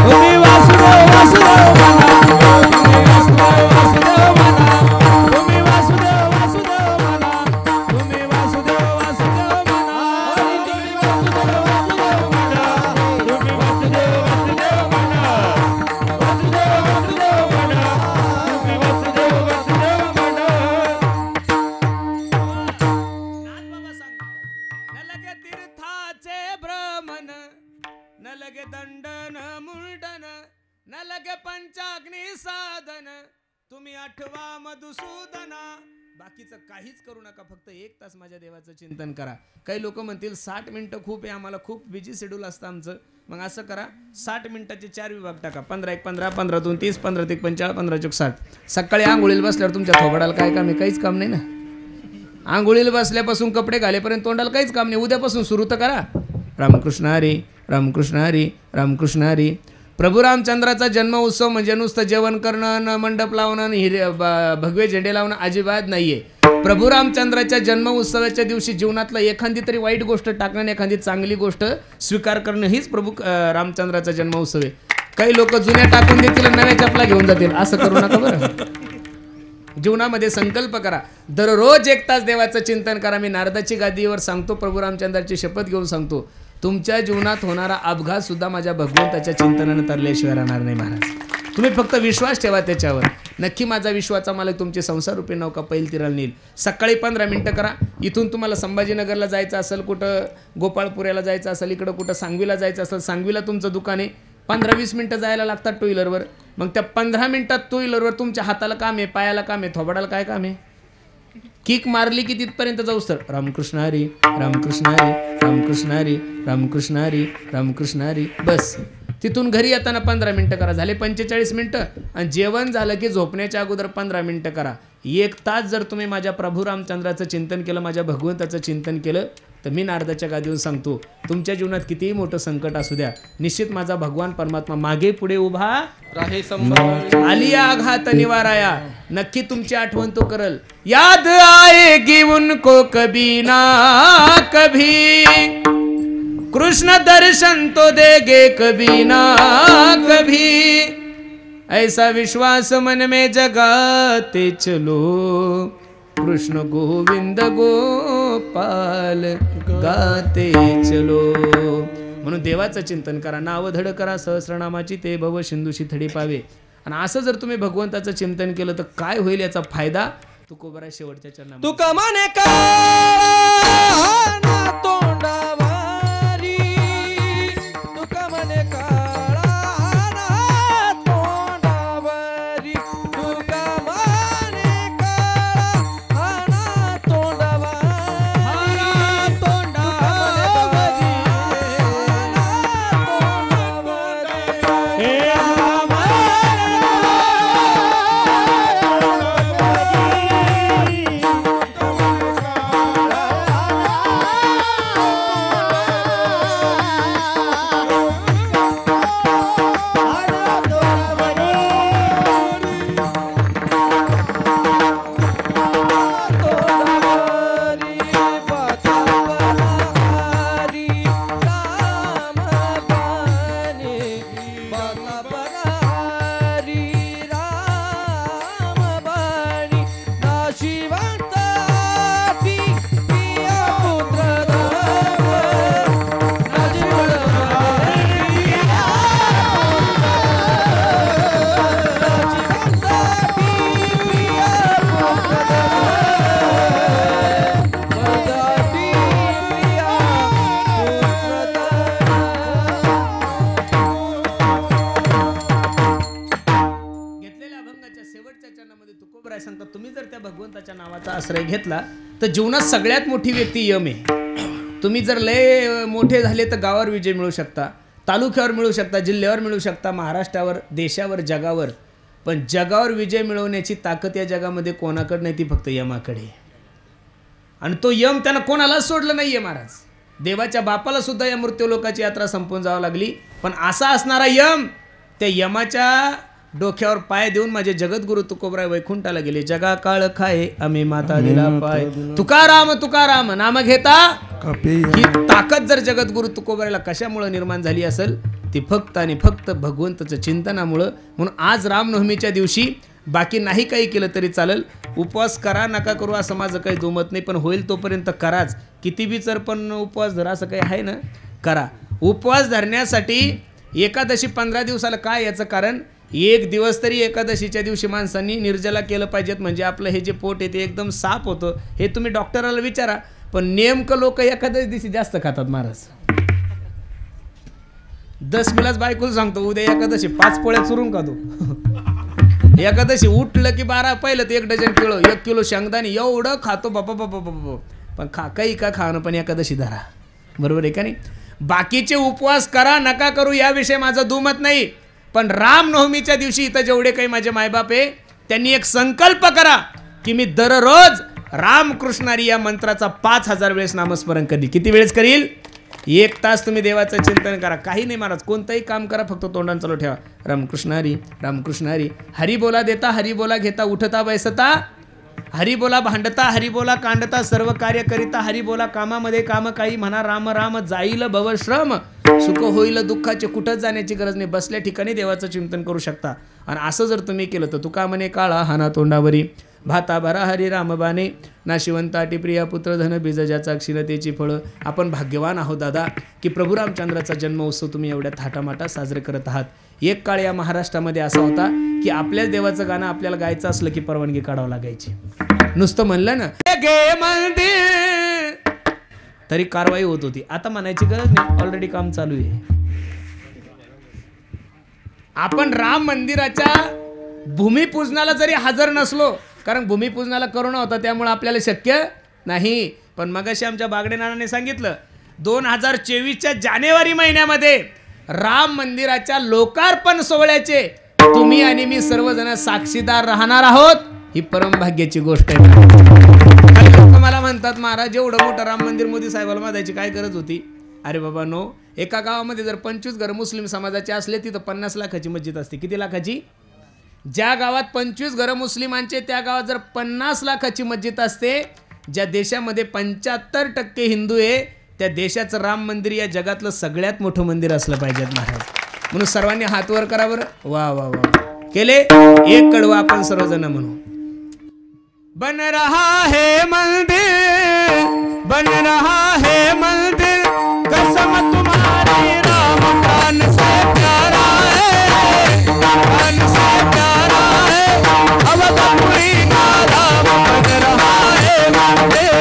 तुम्ही वासुदेव वासुदेव म्हणा, तुम्ही वासुदेव वासुदेव म्हणा, तुम्ही वासुदेव वासुदेव म्हणा, तुम्ही वासुदेव वासुदेव म्हणा, तुम्ही वासुदेव वासुदेव म्हणा, तुम्ही वासुदेव वासुदेव म्हणा, वासुदेव वासुदेव म्हणा, तुम्ही वासुदेव वासुदेव म्हणा. नाथबाबा सांगतात, न लगे तीर्थाचे भ्रमण, न लगे दंडन मुंडन, न लगे पंचाग्नी साधन, तुम्ही आठवा मधुसूदना. बाकीचं काहीच करू नका, फक्त 1 तास माझ्या देवाचं चिंतन करा. काही लोक म्हणतील 60 मिनिटं खूप आहे, आम्हाला खूप बिझी शेड्यूल असतं आमचं. मग असं करा, 60 मिनिटाचे 4 विभाग टाका. 15 1 15, 15 2 30, 15 3 45, 15 4 60. सकाळी आंघोळीला बसल्यावर तुमच्या थोबडाला काय काम आहे? काहीच काम नाही ना. आंघोळीला बसल्यापासून कपडे घालेपर्यंत तोंडाला काहीच काम नाही. उद्यापासून सुरू तर करा. रामकृष्ण हरी, रामकृष्ण हरी, रामकृष्ण हरी. प्रभू रामचंद्राचा जन्म उत्सव म्हणजे नुसतं जेवण करणं, मंडप लावणं, भगवे झेंडे लावणं अजिबात नाही आहे. प्रभू रामचंद्राच्या जन्म उत्सवाच्या दिवशी जीवनातलं एखादी तरी वाईट गोष्ट टाकणं, एखादी चांगली गोष्ट स्वीकार करणं हीच प्रभू रामचंद्राचा जन्म उत्सव आहे. काही लोक जुन्या टाकून देतील आणि नव्या चपला घेऊन जातील, असं करू नका बरं. जीवनामध्ये संकल्प करा, दररोज 1 तास देवाचं चिंतन करा. मी नारदाची गादीवर सांगतो, प्रभू रामचंद्राची शपथ घेऊन सांगतो, तुमच्या जीवनात होणारा अपघात सुद्धा माझ्या भगवंताच्या चिंतनानं तरल्याशिवाय राहणार नाही महाराज. तुम्ही फक्त विश्वास ठेवा त्याच्यावर. नक्की माझा विश्वाचा मालक तुमचे संसार रूपी नौका पैल तिराला नेईल. सकाळी 15 मिनटं करा. इथून तुम्हाला संभाजीनगरला जायचं असेल, कुठं गोपाळपुऱ्याला जायचं असेल, इकडं कुठं सांगवीला जायचं असेल, सांगवीला तुमचं दुकान आहे, 15-20 मिनटं जायला लागतात टू व्हीलरवर. मग त्या 15 मिनटात टू व्हीलरवर तुमच्या हाताला काम आहे, पायाला काम आहे, थोबाडाला काय काम आहे? किक मारली की तिथपर्यंत जाऊस तर रामकृष्ण हरी, रामकृष्ण हरी, रामकृष्ण हरी, रामकृष्ण हरी, रामकृष्ण हरी. बस तिथून घरी येताना 15 मिनटं करा. झाले 45 मिनटं. आणि जेवण झालं की झोपण्याच्या अगोदर 15 मिनटं करा. 1 तास जर तुम्ही माझ्या प्रभू रामचंद्राचं चिंतन केलं, माझ्या भगवंताचं चिंतन केलं, तर मी नारदाच्या गादीवर सांगतो, तुमच्या जीवनात कितीही मोठं संकट असू द्या, निश्चित माझा भगवान परमात्मा मागे पुढे उभा राहे संभाळ. आलिया आघात निवाराया. नक्की तुमची आठवण तो करल. याद आएगी उनको कभी ना कभी, कृष्ण दर्शन तो देगे कभी ना कभी, ऐसा विश्वास मन में जगाते चलो, कृष्ण गोविंद गोपाल गाते चलो. म्हणून देवाचं चिंतन करा, नाव धड करा सहस्रनामाची, ते भव सिंधूशी थडी पावे. आणि असं जर तुम्ही भगवंताचं चिंतन केलं तर काय होईल याचा फायदा तुकोबरा शेवटच्या चरणामध्ये. तू कमाने का तोंडावारी, तू कमाने काळा तोंडावारी, तू कमाने काळा तोंडावारी, तोंडावारी, सांगतात, तुम्ही जर त्या भगवंताच्या नावाचा आश्रय घेतला तर जीवनात सगळ्यात मोठी व्यक्ती यम आहे. तुम्ही जर लय मोठे झाले तर गावावर विजय मिळू शकता, तालुक्यावर मिळू शकता, जिल्ह्यावर मिळू शकता, महाराष्ट्रावर, देशावर, जगावर. पण जगावर विजय मिळवण्याची ताकद या जगामध्ये कोणाकडे नाही, ती फक्त यमाकडे. आणि तो यम त्यानं कोणालाच सोडलं नाहीये महाराज. देवाच्या बापाला सुद्धा या मृत्यूलोकाची यात्रा संपून जावं लागली. पण असा असणारा यम, त्या यमाच्या डोक्यावर पाय देऊन माझे जगद्गुरु तुकोबराय वैकुंठाला गेले. जगा काळ खाये आम्ही माता दिला पाय, तुकाराम तुकाराम नाम घेता. ही ताकद जर जगद्गुरु तुकोबरायला कशामुळे निर्माण झाली असेल, ती फक्त आणि फक्त भगवंताचं चिंतनामुळं. म्हणून आज रामनवमीच्या दिवशी बाकी नाही काही केलं तरी चालेल, उपवास करा नका करू असं माझं काही दुमत नाही, पण होईल तोपर्यंत कराच. किती बी पण उपवास धरा असं काही आहे ना, करा. उपवास धरण्यासाठी एकादशी 15 दिवसाला काय याचं कारण, 1 दिवस तरी एकादशीच्या दिवशी माणसांनी निर्जला केलं पाहिजेत, म्हणजे आपलं हे जे पोट आहे ते एकदम साफ होतं. हे तुम्ही डॉक्टराला विचारा. पण नेमकं लोक एकादशी दिवशी जास्त खातात महाराज. 10 मिलाच बायकोला सांगतो, उद्या एकादशी 5 पोळ्या चुरून खातो. एकादशी उठलं की 12 पहिलं तर 1 डझन किलो, 1 किलो शेंगदाणे एवढं खातो बापा बापा बापा. पण काही का खाणं, पण एकादशी धरा. बरोबर आहे का नाही. बाकीचे उपवास करा नका करू याविषयी माझं दुमत नाही, पण रामनवमीच्या दिवशी इथं जेवढे काही माझे मायबाप आहे त्यांनी एक संकल्प करा की मी दररोज रामकृष्णारी या मंत्राचा 5000 वेळेस नामस्मरण कधी. किती वेळेस करील? 1 तास तुम्ही देवाचं चिंतन करा, काही नाही महाराज, कोणतंही काम करा, फक्त तोंडानं चालू ठेवा, रामकृष्ण हरी, रामकृष्ण हरी. हरी बोला देता, हरी बोला घेता, उठता बैसता हरी बोला, भांडता हरी बोला, कांडता सर्व कार्य करिता हरी बोला, कामामध्ये काम काही म्हणा राम राम, जाईल भवश्रम, सुख होईल दुःखाचे, कुठंच जाण्याची गरज नाही, बसल्या ठिकाणी देवाचं चिंतन करू शकता. आणि असं जर तुम्ही केलं तर तुका म्हणे काळा हाना तोंडावरी, भाता भरा हरी रामबाने, नाशिवंताटी प्रिया पुत्र धन बीज ज्याचा क्षीणतेची फळं. आपण भाग्यवान आहोत दादा की प्रभू रामचंद्राचा जन्म उत्सव तुम्ही एवढ्या थाटामाटात साजरे करत आहात. एक काळ या महाराष्ट्रामध्ये असा होता की आपल्याच देवाचं गाणं आपल्याला गायचं असलं की परवानगी काढावं लागायची. नुसतं म्हणलं ना गे मंदिर तरी कारवाई होत होती. आता म्हणायची गरज नाही, ऑलरेडी काम चालू आहे. आपण राम मंदिराच्या भूमिपूजनाला जरी हजर नसलो, कारण भूमिपूजनाला करोना होता त्यामुळे आपल्याला शक्य नाही, पण मगाशी आमच्या बागडे नानाने सांगितलं 2024च्या जानेवारी महिन्यामध्ये राम मंदिराच्या लोकार्पण सोहळ्याचे तुम्ही आणि मी सर्वजण साक्षीदार राहणार आहोत. ही परमभाग्याची गोष्ट आहे. काही लोक मला म्हणतात महाराज एवढं मोठं राम मंदिर मोदी साहेबाला बांधायची काय गरज होती. अरे बाबा नो, एका गावामध्ये जर 25 घरं मुस्लिम समाजाचे असले तिथं 50 लाखाची मस्जिद असते. किती लाखाची? ज्या गावात 25 घरं मुस्लिमांचे त्या गावात जर 50 लाखाची मस्जिद असते. ज्या देशामध्ये 75% हिंदू आहे त्या देशाचं राम मंदिर या जगातलं सगळ्यात मोठं मंदिर असलं पाहिजे महाराज. म्हणून सर्वांनी हात वर करा बरं. वा वा वा केले. एक कडवं आपण सर्वजण म्हणू. बन रहा है मंदिर, बन रहा है मंदिर, कसम तुम्हारी राम प्राण से प्यारा है, प्राण से प्यारा है, अवधपुरी का राम बन रहा है मंदिर,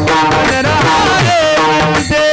बन रहा है मंदिर,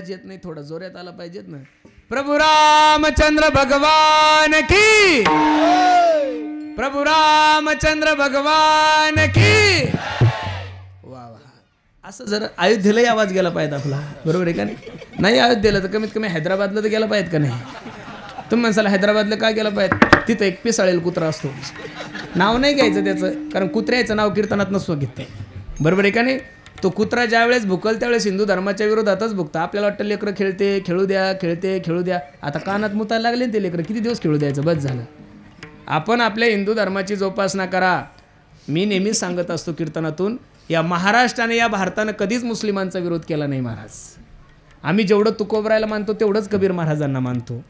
येत नाही, थोडा जोरात आला पाहिजेत ना. प्रभू रामचंद्र भगवान की, प्रभू रामचंद्र भगवान की. वा वा. असं जर अयोध्येलाही आवाज गेला पाहिजे आपला, बरोबर आहे का नाही? नाही अयोध्येला तर कमीत कमी हैदराबादला तर गेला पाहिजे का नाही? तुम्ही म्हणसाल हैदराबादला काय गेला पाहिजे? तिथं एक पिसाळेल कुत्रा असतो. नाव नाही घ्यायचं त्याचं, कारण कुत्र्याचं नाव कीर्तनात नसतो घेते, बरोबर आहे का नाही? तो कुत्रा ज्या वेळेस भुकल त्यावेळेस हिंदू धर्माच्या विरोधातच भुकता. आपल्याला वाटतं लेकरं खेळते खेळू द्या, खेळते खेळू द्या. आता कानात मुतायला लागले ते लेकरं, किती दिवस खेळू द्यायचं? बस झालं. आपण आपल्या हिंदू धर्माची जोपासना करा. मी नेहमीच सांगत असतो कीर्तनातून, या महाराष्ट्राने या भारतानं कधीच मुस्लिमांचा विरोध केला नाही महाराज. आम्ही जेवढं तुकोबरायला मानतो तेवढंच कबीर महाराजांना मानतो.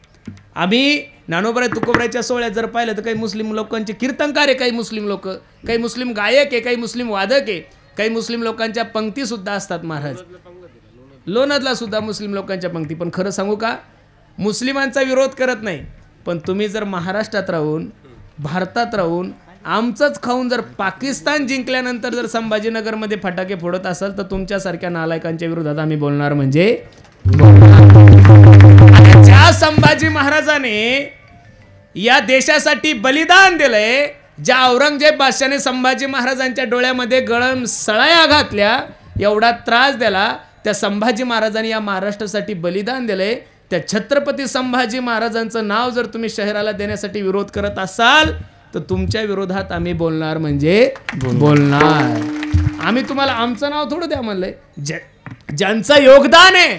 आम्ही ज्ञानोबराय तुकोबरायच्या सोहळ्यात जर पाहिलं तर काही मुस्लिम लोकांचे कीर्तनकार आहे, काही मुस्लिम लोक, काही मुस्लिम गायक आहे, काही मुस्लिम वादक आहे, काही मुस्लिम लोकांच्या पंक्ती सुद्धा असतात महाराज. लोणदला सुद्धा मुस्लिम लोकांच्या पंक्ती. पण खरं सांगू का, मुस्लिमांचा विरोध करत नाही, पण तुम्ही जर महाराष्ट्रात राहून भारतात राहून आमचंच खाऊन जर पाकिस्तान जिंकल्यानंतर जर संभाजीनगरमध्ये फटाके फोडत असाल तर तुमच्यासारख्या नालायकांच्या विरोधात आम्ही बोलणार. म्हणजे ज्या संभाजी महाराजाने या देशासाठी बलिदान दिलंय, ज्या औरंगजेब बादशाने संभाजी महाराजांच्या डोळ्यामध्ये गळम सळाया घातल्या, एवढा त्रास दिला, त्या संभाजी महाराजांनी या महाराष्ट्रासाठी बलिदान दिलंय. त्या छत्रपती संभाजी महाराजांचं नाव जर तुम्ही शहराला देण्यासाठी विरोध करत असाल तर तुमच्या विरोधात आम्ही बोलणार म्हणजे बोलणार. आम्ही तुम्हाला आमचं नाव थोडं द्या म्हणलंय. ज्यांचं योगदान आहे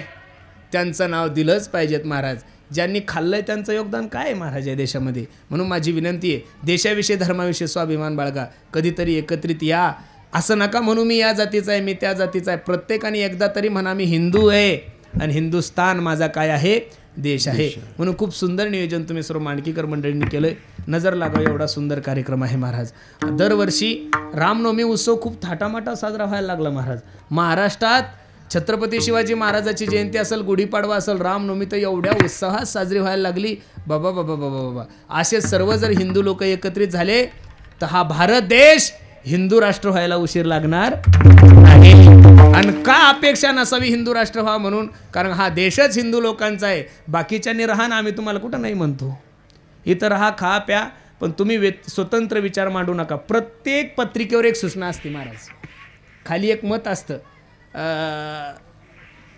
त्यांचं नाव दिलंच पाहिजेत महाराज. ज्यांनी खाल्लंय त्यांचं योगदान काय आहे महाराज या देशामध्ये. म्हणून माझी विनंती आहे, देशाविषयी धर्माविषयी स्वाभिमान बाळगा. कधीतरी एकत्रित या. असं नका म्हणू मी या जातीचा आहे, मी त्या जातीचा आहे. प्रत्येकाने एकदा तरी म्हणा मी हिंदू आहे आणि हिंदुस्तान माझा काय आहे, देश आहे. म्हणून खूप सुंदर नियोजन तुम्ही सर्व मांडकीकर मंडळींनी केलंय. नजर लागावं एवढा सुंदर कार्यक्रम आहे महाराज. दरवर्षी रामनवमी उत्सव खूप थाटामाटा साजरा व्हायला लागला महाराज. महाराष्ट्रात छत्रपती शिवाजी महाराजाची जयंती असेल, गुढीपाडवा असेल, रामनवमी तर एवढ्या उत्साहात साजरी व्हायला लागली. बाबा बाबा बाबा बाबा असे सर्व जर हिंदू लोक एकत्रित झाले तर हा भारत देश हिंदू राष्ट्र व्हायला उशीर लागणार नाही. आणि का अपेक्षा नसावी हिंदू राष्ट्र व्हा म्हणून, कारण हा देशच हिंदू लोकांचा आहे. बाकीच्यांनी राहा ना, आम्ही तुम्हाला कुठं नाही म्हणतो. इथं राहा, खा प्या, पण तुम्ही स्वतंत्र विचार मांडू नका. प्रत्येक पत्रिकेवर एक सूचना असते महाराज, खाली एक मत असतं.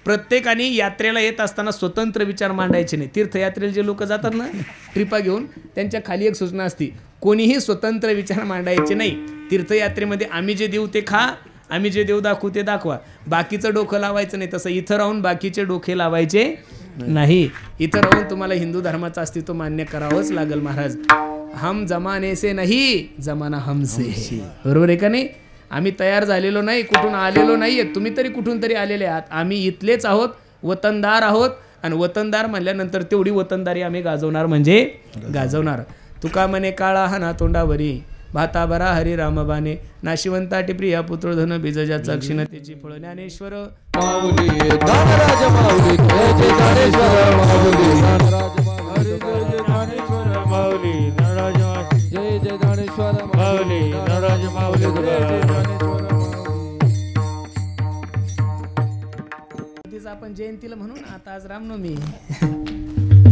प्रत्येकाने यात्रेला येत असताना स्वतंत्र विचार मांडायचे नाही. तीर्थयात्रेला जे लोक जातात ना ट्रिपा घेऊन, त्यांच्या खाली एक सूचना असते, कोणीही स्वतंत्र विचार मांडायचे नाही. तीर्थयात्रेमध्ये आम्ही जे देऊ ते खा, आम्ही जे देऊ दाखवू ते दाखवा, बाकीचं डोकं लावायचं नाही. तसं इथं राहून बाकीचे डोके लावायचे नाही. इथं राहून तुम्हाला हिंदू धर्माचं अस्तित्व मान्य करावंच लागेल महाराज. हम जमाने से नाही, जमाना हमसे है. बरोबर आहे का नाही. आम्ही तयार झालेलो नाही, कुठून आलेलो नाही. तुम्ही तरी कुठून तरी आलेले आहात. आम्ही इथलेच आहोत, वतनदार आहोत. आणि वतनदार म्हणल्यानंतर तेवढी वतनदारी आम्ही गाजवणार म्हणजे गाजवणार. तुका म्हणे काळा हाना तोंडावरी, भाता बरा हरी रामबाने, नाशिवंता टिप्रिया पुत्रधन बीजजाचा क्षीणतेची फळ. ज्ञानेश्वर माऊली ज्ञानराज माऊली, जय जय ज्ञानेश्वर माऊली, माऊली नरराज माऊली, जय जय ज्ञानेश्वर माऊली नरराज माऊली, जय जय ज्ञानेश्वर तिचं आपण जयंतीला म्हणून आता आज रामनवमी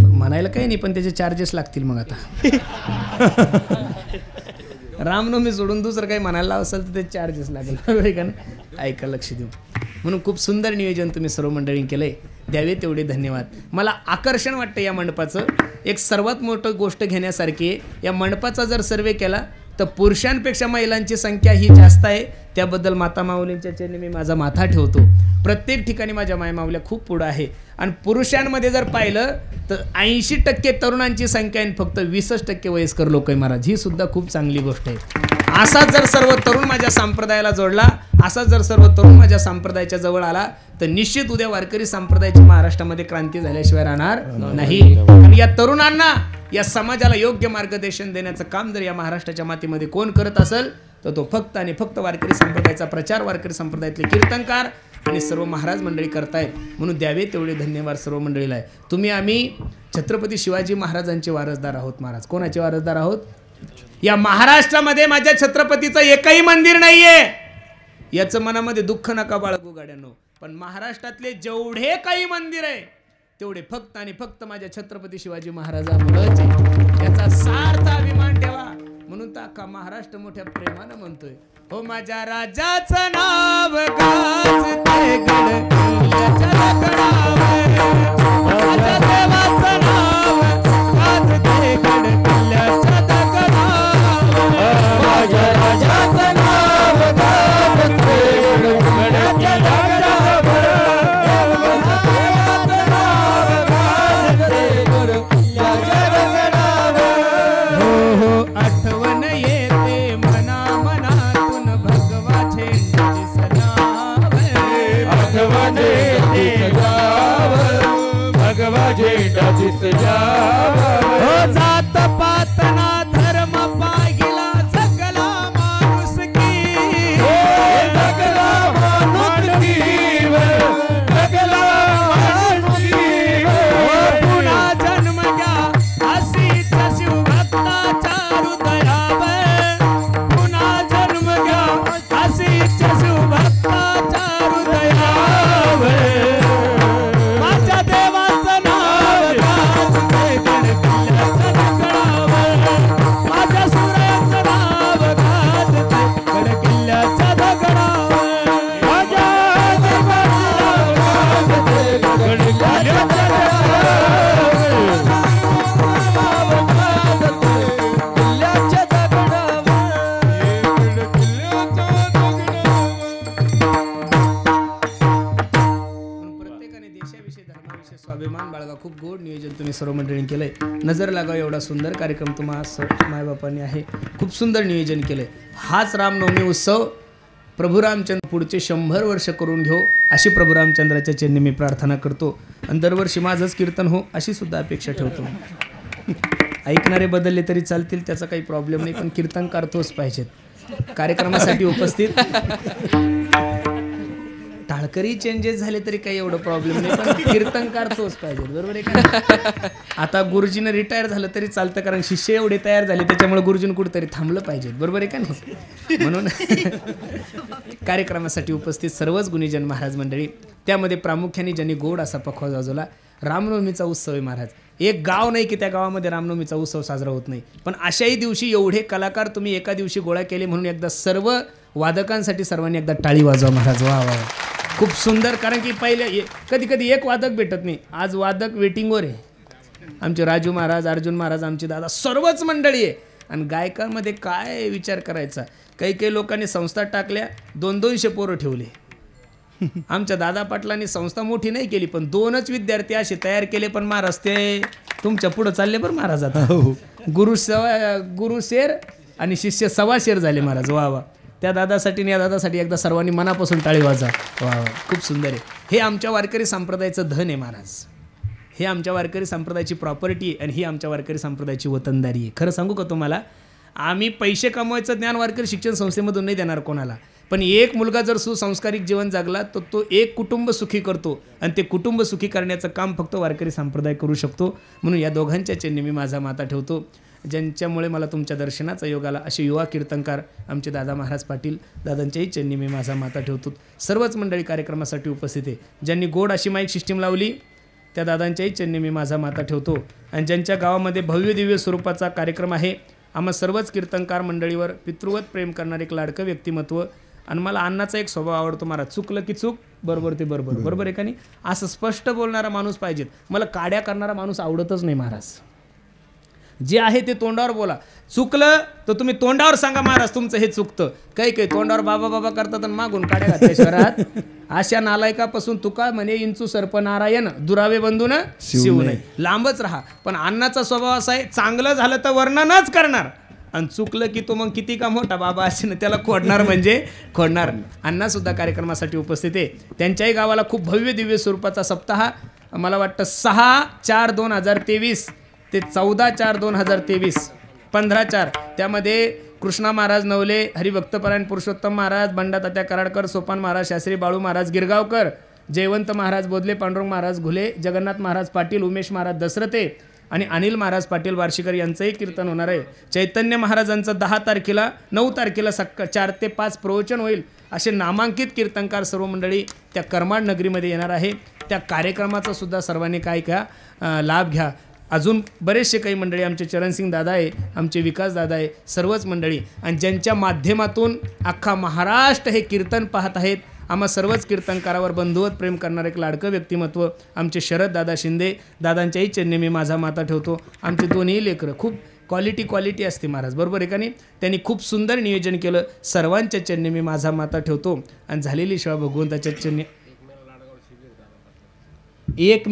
म्हणायला काही नाही, पण त्याचे चार्जेस लागतील मग आता. रामनवमी सोडून दुसरं काही म्हणायला असेल तर ते चार्जेस लागेल. बरोबर का नाही. ऐका, लक्ष देऊ. म्हणून खूप सुंदर नियोजन तुम्ही सर्व मंडळींनी केलंय, द्यावे तेवढे धन्यवाद. मला आकर्षण वाटतं या मंडपाचं. एक सर्वात मोठं गोष्ट घेण्यासारखी आहे. या मंडपाचा जर सर्वे केला तर पुरुषांपेक्षा महिलांची संख्या ही जास्त आहे. त्याबद्दल माता माऊलींच्या चरणी मी माझा माथा ठेवतो. प्रत्येक ठिकाणी माझ्या मायमाऊल्या खूप पुढं आहे. आणि पुरुषांमध्ये जर पाहिलं तर 80% तरुणांची संख्या आहे, फक्त 20% वयस्कर लोक आहे महाराज. ही सुद्धा खूप चांगली गोष्ट आहे. असाच जर सर्व तरुण माझ्या संप्रदायाला जोडला, असाच जर सर्व तरुण माझ्या संप्रदायाच्या जवळ आला तर निश्चित उद्या वारकरी संप्रदायाची महाराष्ट्रामध्ये क्रांती झाल्याशिवाय राहणार नाही. आणि या तरुणांना, या समाजाला योग्य मार्गदर्शन देण्याचं काम जर या महाराष्ट्राच्या मातीमध्ये कोण करत असेल तर तो फक्त आणि फक्त वारकरी संप्रदायाचा प्रचार, वारकरी संप्रदायातले कीर्तनकार आणि सर्व महाराज मंडळी करतायत. म्हणून द्यावे तेवढे धन्यवाद सर्व मंडळीला आहे. तुम्ही आम्ही छत्रपती शिवाजी महाराजांचे वारसदार आहोत महाराज. कोणाचे वारसदार आहोत? या महाराष्ट्रामध्ये माझ्या छत्रपतीचं एकही मंदिर नाहीये, याचं मनामध्ये दुःख नका बाळगू गाड्यांनो. पण महाराष्ट्रातले जेवढे काही मंदिर आहे तेवढे फक्त आणि फक्त माझ्या छत्रपती शिवाजी महाराजांमुळेच आहे. याचा सार्थ अभिमान ठेवा. म्हणून तर अख्खा महाराष्ट्र मोठ्या प्रेमानं म्हणतोय, हो माझ्या राजाचं नाव गाजते गडकिल्ल्याच्या दगडावर, माझ्या देवाचं नाव गाजते गडकिल्ल्याच्या दगडावर, माझ्या राजाचं नाव गाजते गडकिल्ल्याच्या दगडावर, माझ्या देवाचं नाव गाजते गडकिल्ल्याच्या दगडावर. हो हो आठवण येते मना मनातून भगवा झेंडा दिसला, आठवण येते गोड नियोजन तुम्ही सर्व मंडळींनी केलंय. नजर लागावं एवढा सुंदर कार्यक्रम तुम्हा मायबापांनी आहे. खूप सुंदर नियोजन केलंय. हाच रामनवमी उत्सव प्रभू रामचंद्र पुढचे 100 वर्ष करून घेऊ अशी प्रभू रामचंद्राच्या चरणी मी प्रार्थना करतो. आणि दरवर्षी माझंच कीर्तन हो अशी सुद्धा अपेक्षा ठेवतो. ऐकणारे बदलले तरी चालतील, त्याचा काही प्रॉब्लेम नाही, पण कीर्तनकार तोच पाहिजेत. कार्यक्रमासाठी उपस्थित टाळकरी चेंजेस झाले तरी काही एवढं प्रॉब्लेम नाही, पण कीर्तनकार तोच पाहिजे. बरोबर आहे का? आता गुरुजीनं रिटायर झालं तरी चालतं, कारण शिष्य एवढे तयार झाले त्याच्यामुळे गुरुजीनं कुठेतरी थांबलं पाहिजे. बरोबर आहे का नाही? म्हणून कार्यक्रमासाठी उपस्थित सर्वच गुणीजन महाराज मंडळी, त्यामध्ये प्रामुख्याने ज्यांनी गोड असा पखवाज वाजवला. रामनवमीचा उत्सव आहे महाराज. एक गाव नाही की त्या गावामध्ये रामनवमीचा उत्सव साजरा होत नाही, पण अशाही दिवशी एवढे कलाकार तुम्ही एका दिवशी गोळा केले, म्हणून एकदा सर्व वादकांसाठी सर्वांनी एकदा टाळी वाजवा महाराज. वा वा, खूप सुंदर. कारण की पहिले कधी कधी एक वादक भेटत नाही, आज वादक वेटिंगवर आहे. आमचे राजू महाराज, अर्जुन महाराज, आमचे दादा, सर्वच मंडळी आहे. आणि गायकांमध्ये काय विचार करायचा, काही काही लोकांनी संस्था टाकल्या, 200-200 पोरं ठेवले. आमच्या दादा पाटलांनी संस्था मोठी नाही केली, पण 2च विद्यार्थी असे तयार केले. पण महाराज ते तुमच्या पुढं चालले बरं महाराज. आता गुरु शेर आणि शिष्य 1.25 शेर झाले महाराज. वा वा, त्या दादासाठी आणि या दादासाठी एकदा सर्वांनी मनापासून टाळी वाजा. वा वा, खूप सुंदर आहे. हे आमच्या वारकरी संप्रदायाचं धन आहे महाराज. हे आमच्या वारकरी संप्रदायाची प्रॉपर्टी आहे आणि ही आमच्या वारकरी संप्रदायाची वतनदारी आहे. खरं सांगू का तुम्हाला, आम्ही पैसे कमवायचं ज्ञान वारकरी शिक्षण संस्थेमधून नाही देणार कोणाला, पण एक मुलगा जर सुसंस्कारिक जीवन जगला तर तो एक कुटुंब सुखी करतो, आणि ते कुटुंब सुखी करण्याचं काम फक्त वारकरी संप्रदाय करू शकतो. म्हणून या दोघांच्या चरणी मी माझा माता ठेवतो, ज्यांच्यामुळे मला तुमच्या दर्शनाचा योग आला. असे युवा कीर्तनकार आमचे दादा महाराज पाटील, दादांच्याही चरणी मी माझा माता ठेवतो. सर्वच मंडळी कार्यक्रमासाठी उपस्थित आहे. ज्यांनी गोड अशी माईक सिस्टीम लावली त्या दादांच्याही चरणी मी माझा माता ठेवतो. आणि ज्यांच्या गावामध्ये भव्य दिव्य स्वरूपाचा कार्यक्रम आहे, आम्हा सर्वच कीर्तनकार मंडळीवर पितृवत प्रेम करणारे एक लाडकं व्यक्तिमत्व. आणि मला अण्णाचा एक स्वभाव आवडतो महाराज, चुकलं की चूक, बरोबर ते बरोबर. बरोबर आहे का नाही? असं स्पष्ट बोलणारा माणूस पाहिजेत. मला काड्या करणारा माणूस आवडतच नाही महाराज. जे आहे ते तोंडावर बोला. चुकलं तर तुम्ही तोंडावर सांगा महाराज तुमचं हे चुकतं. काही काही तोंडावर बाबा बाबा करतात आणि मागून काड्या घातल्या शहरात. अशा नालायकापासून तुका म्हणे इंचू सर्प नारायण, दुरावे बंधून शिव नाही. लांबच राहा. पण अण्णाचा स्वभाव असा आहे, चांगलं झालं तर वर्णनच करणार, आणि चुकलं की तो मग किती का मोठा बाबा असे ना त्याला खोडणार म्हणजे खोडणार. अण्णा सुद्धा कार्यक्रमासाठी उपस्थित आहे. त्यांच्याही गावाला खूप भव्य दिव्य स्वरूपाचा सप्ताह, मला वाटतं 6/4/2023 ते 14/4/2023 15/4, त्यामध्ये कृष्णा महाराज नवले, हरिभक्तपरायण पुरुषोत्तम महाराज, बंडा तात्या कराडकर, सोपान महाराज शास्त्री, बाळू महाराज गिरगावकर, जयवंत महाराज बोदले, पांडुरंग महाराज घुले, जगन्नाथ महाराज पाटील, उमेश महाराज दसरथे आणि अनिल महाराज पाटील वार्षिकर यांचंही कीर्तन होणार आहे. चैतन्य महाराजांचं 9 तारखेला 4 ते 5 प्रवचन होईल. असे नामांकित कीर्तनकार सर्व मंडळी त्या करमाड नगरीमध्ये येणार आहे. त्या कार्यक्रमाचा सुद्धा सर्वांनी काय घ्या, लाभ घ्या. अजून बरेचसे काही मंडळी, आमचे चरणसिंग दादा आहे, आमचे विकास दादा आहे, सर्वच मंडळी, आणि ज्यांच्या माध्यमातून अख्खा महाराष्ट्र हे कीर्तन पाहत आहेत. आम्हा सर्वच कीर्तनकारावर बंधुवत प्रेम करणारे एक लाडकं व्यक्तिमत्व आमचे शरद दादा शिंदे, दादांच्याही चरणी मी माझा माता ठेवतो. आमचे दोन्ही लेकरं खूप क्वालिटी असते महाराज. बरोबर आहे का नाही? त्यांनी खूप सुंदर नियोजन केलं. सर्वांच्या चरणी मी माझा माता ठेवतो. आणि झालेली सेवा भगवंताच्या चरणी 1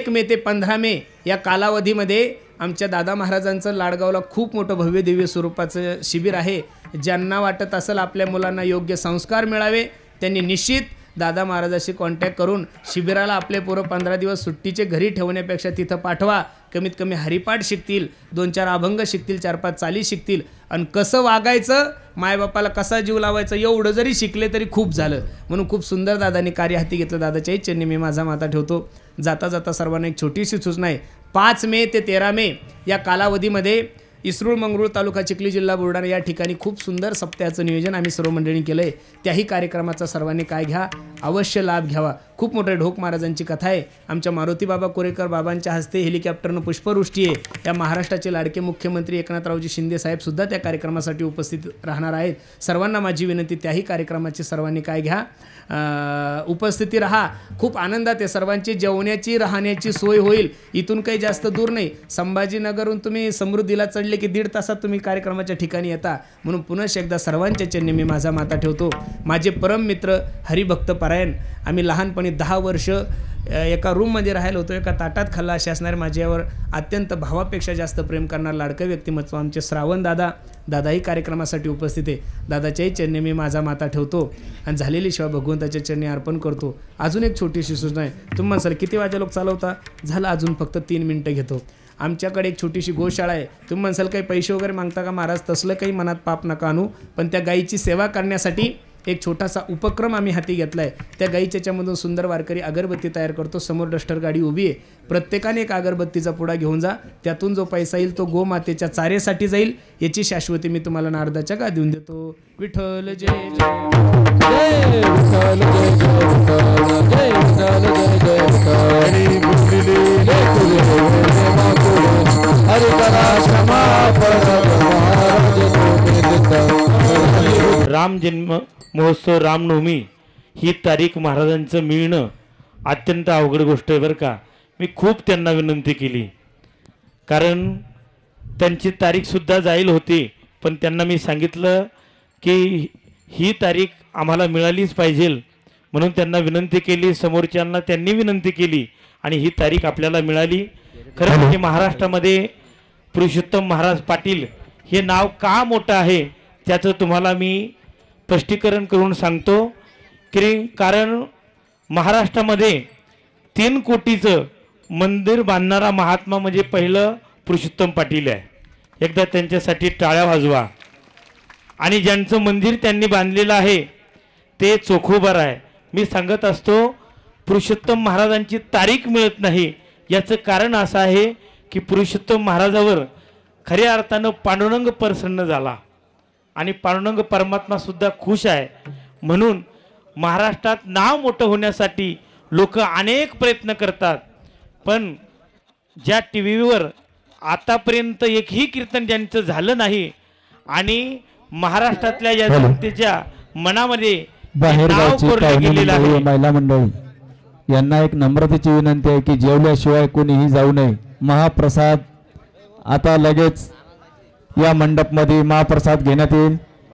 मे ते 15 मे या कालावधीमध्ये आमच्या दादा महाराजांचं लाडगावला खूप मोठं भव्य दिव्य स्वरूपाचं शिबिर आहे. ज्यांना वाटत असेल आपल्या मुलांना योग्य संस्कार मिळावे, त्यांनी निश्चित दादा महाराजाशी कॉन्टॅक्ट करून शिबिराला आपले पोरं 15 दिवस सुट्टीचे घरी ठेवण्यापेक्षा तिथं पाठवा. कमीत कमी हरिपाठ शिकतील, 2-4 अभंग शिकतील, 4-5 चाली शिकतील, आणि कसं वागायचं, मायबापाला कसा जीव लावायचा एवढं जरी शिकले तरी खूप झालं. म्हणून खूप सुंदर दादांनी कार्य हाती घेतलं. दादाच्याही चरणी मी माझा माता ठेवतो. जाता जाता सर्वांना एक छोटीशी सूचना आहे. 5 मे ते 13 मे या कालावधीमध्ये इसरूळ मंगरूळ तालुका चिखली जिल्हा बुलढाणा या ठिकाणी खूप सुंदर सप्त्याचं नियोजन आम्ही सर्व मंडळींनी केलं आहे. त्याही कार्यक्रमाचा सर्वांनी काय घ्या, अवश्य लाभ घ्यावा. खूप मोठे ढोक महाराजांची कथा आहे. आमच्या मारुती बाबा कोरेकर बाबांच्या हस्ते हेलिकॉप्टरनं पुष्पवृष्टी आहे. या महाराष्ट्राचे लाडके मुख्यमंत्री एकनाथरावजी शिंदे साहेबसुद्धा त्या कार्यक्रमासाठी उपस्थित राहणार आहेत. सर्वांना माझी विनंती, त्याही कार्यक्रमाची सर्वांनी काय घ्या, उपस्थिती राहा. खूप आनंदात आहे. सर्वांची जेवण्याची राहण्याची सोय होईल. इथून काही जास्त दूर नाही. संभाजीनगरहून तुम्ही समृद्धीला चढले की 1.5 तासात तुम्ही कार्यक्रमाच्या ठिकाणी येता. म्हणून पुन्हा एकदा सर्वांच्या चरणी मी माझा माता ठेवतो. माझे परम मित्र हरिभक्त परायण, आम्ही लहानपणी मी 10 वर्ष एका रूममध्ये राहिलो होतो, एका ताटात खाल्ला असे असणारे माझ्यावर अत्यंत भावापेक्षा जास्त प्रेम करणार लाडकं व्यक्तिमत्व आमचे श्रावण दादाही कार्यक्रमासाठी उपस्थित आहे. दादाच्याही चरणी मी माझा माता ठेवतो आणि झालेली सेवा भगवंताच्या चरणी अर्पण करतो. अजून एक छोटीशी सूचना आहे. तुम्ही म्हणसाल किती वाजे लोक चालवता? झालं, अजून फक्त 3 मिनटं घेतो. आमच्याकडे एक छोटीशी गोशाळा आहे. तुम्ही म्हणसाल काही पैसे वगैरे मागता का? महाराज तसलं काही मनात पाप नका आणू, पण त्या गायीची सेवा करण्यासाठी एक छोटासा उपक्रम आम्ही हाती घेतला आहे. त्या गाईच्या याच्यामधून सुंदर वारकरी अगरबत्ती तयार करतो. समोर डस्टर गाडी उभी आहे. प्रत्येकाने एक अगरबत्तीचा पुडा घेऊन जा. त्यातून जो पैसा येईल तो गोमातेच्या चाऱ्यासाठी जाईल. याची शाश्वती मी तुम्हाला नारदाच्या का देऊन देतो. विठ्ठल जय जय जय विठ्ठल जय जय विठ्ठल जय विठ्ठल जय जय विठ्ठल हरी मुरली हरी करा क्षमा राम जन्म महोत्सव रामनवमी ही तारीख महाराजांचं मिळणं अत्यंत अवघड गोष्ट आहे बरं का. मी खूप त्यांना विनंती केली, कारण त्यांची तारीखसुद्धा जाईल होती, पण त्यांना मी सांगितलं की ही तारीख आम्हाला मिळालीच पाहिजे, म्हणून त्यांना विनंती केली. समोरच्यांना त्यांनी विनंती केली आणि ही तारीख आपल्याला मिळाली. खरं म्हणजे महाराष्ट्रामध्ये पुरुषोत्तम महाराज पाटील हे नाव का मोठं आहे त्याचं तुम्हाला मी स्पष्टीकरण करून सांगतो की कारण महाराष्ट्रामध्ये 3 कोटीचं मंदिर बांधणारा महात्मा म्हणजे पहिलं पुरुषोत्तम पाटील आहे. एकदा त्यांच्यासाठी टाळ्या वाजवा. आणि ज्यांचं मंदिर त्यांनी बांधलेलं आहे ते चोखोबार आहे. मी सांगत असतो पुरुषोत्तम महाराजांची तारीख मिळत नाही, याचं कारण असं आहे की पुरुषोत्तम महाराजावर खऱ्या अर्थानं पांडुरंग प्रसन्न झाला आणि पांडुरंग परमात्मासुद्धा खुश आहे. म्हणून महाराष्ट्रात नाव मोठं होण्यासाठी लोक अनेक प्रयत्न करतात, पण ज्या टी व्हीवर आतापर्यंत एकही कीर्तन ज्यांचं झालं नाही आणि महाराष्ट्रातल्या या जनतेच्या मनामध्ये बाहेरगावची महिला मंडळी यांना एक नम्रतेची विनंती आहे की जेवल्याशिवाय कोणीही जाऊ नये. महाप्रसाद आता लगेच या मंडपमध्ये महाप्रसाद घेण्यात येईल.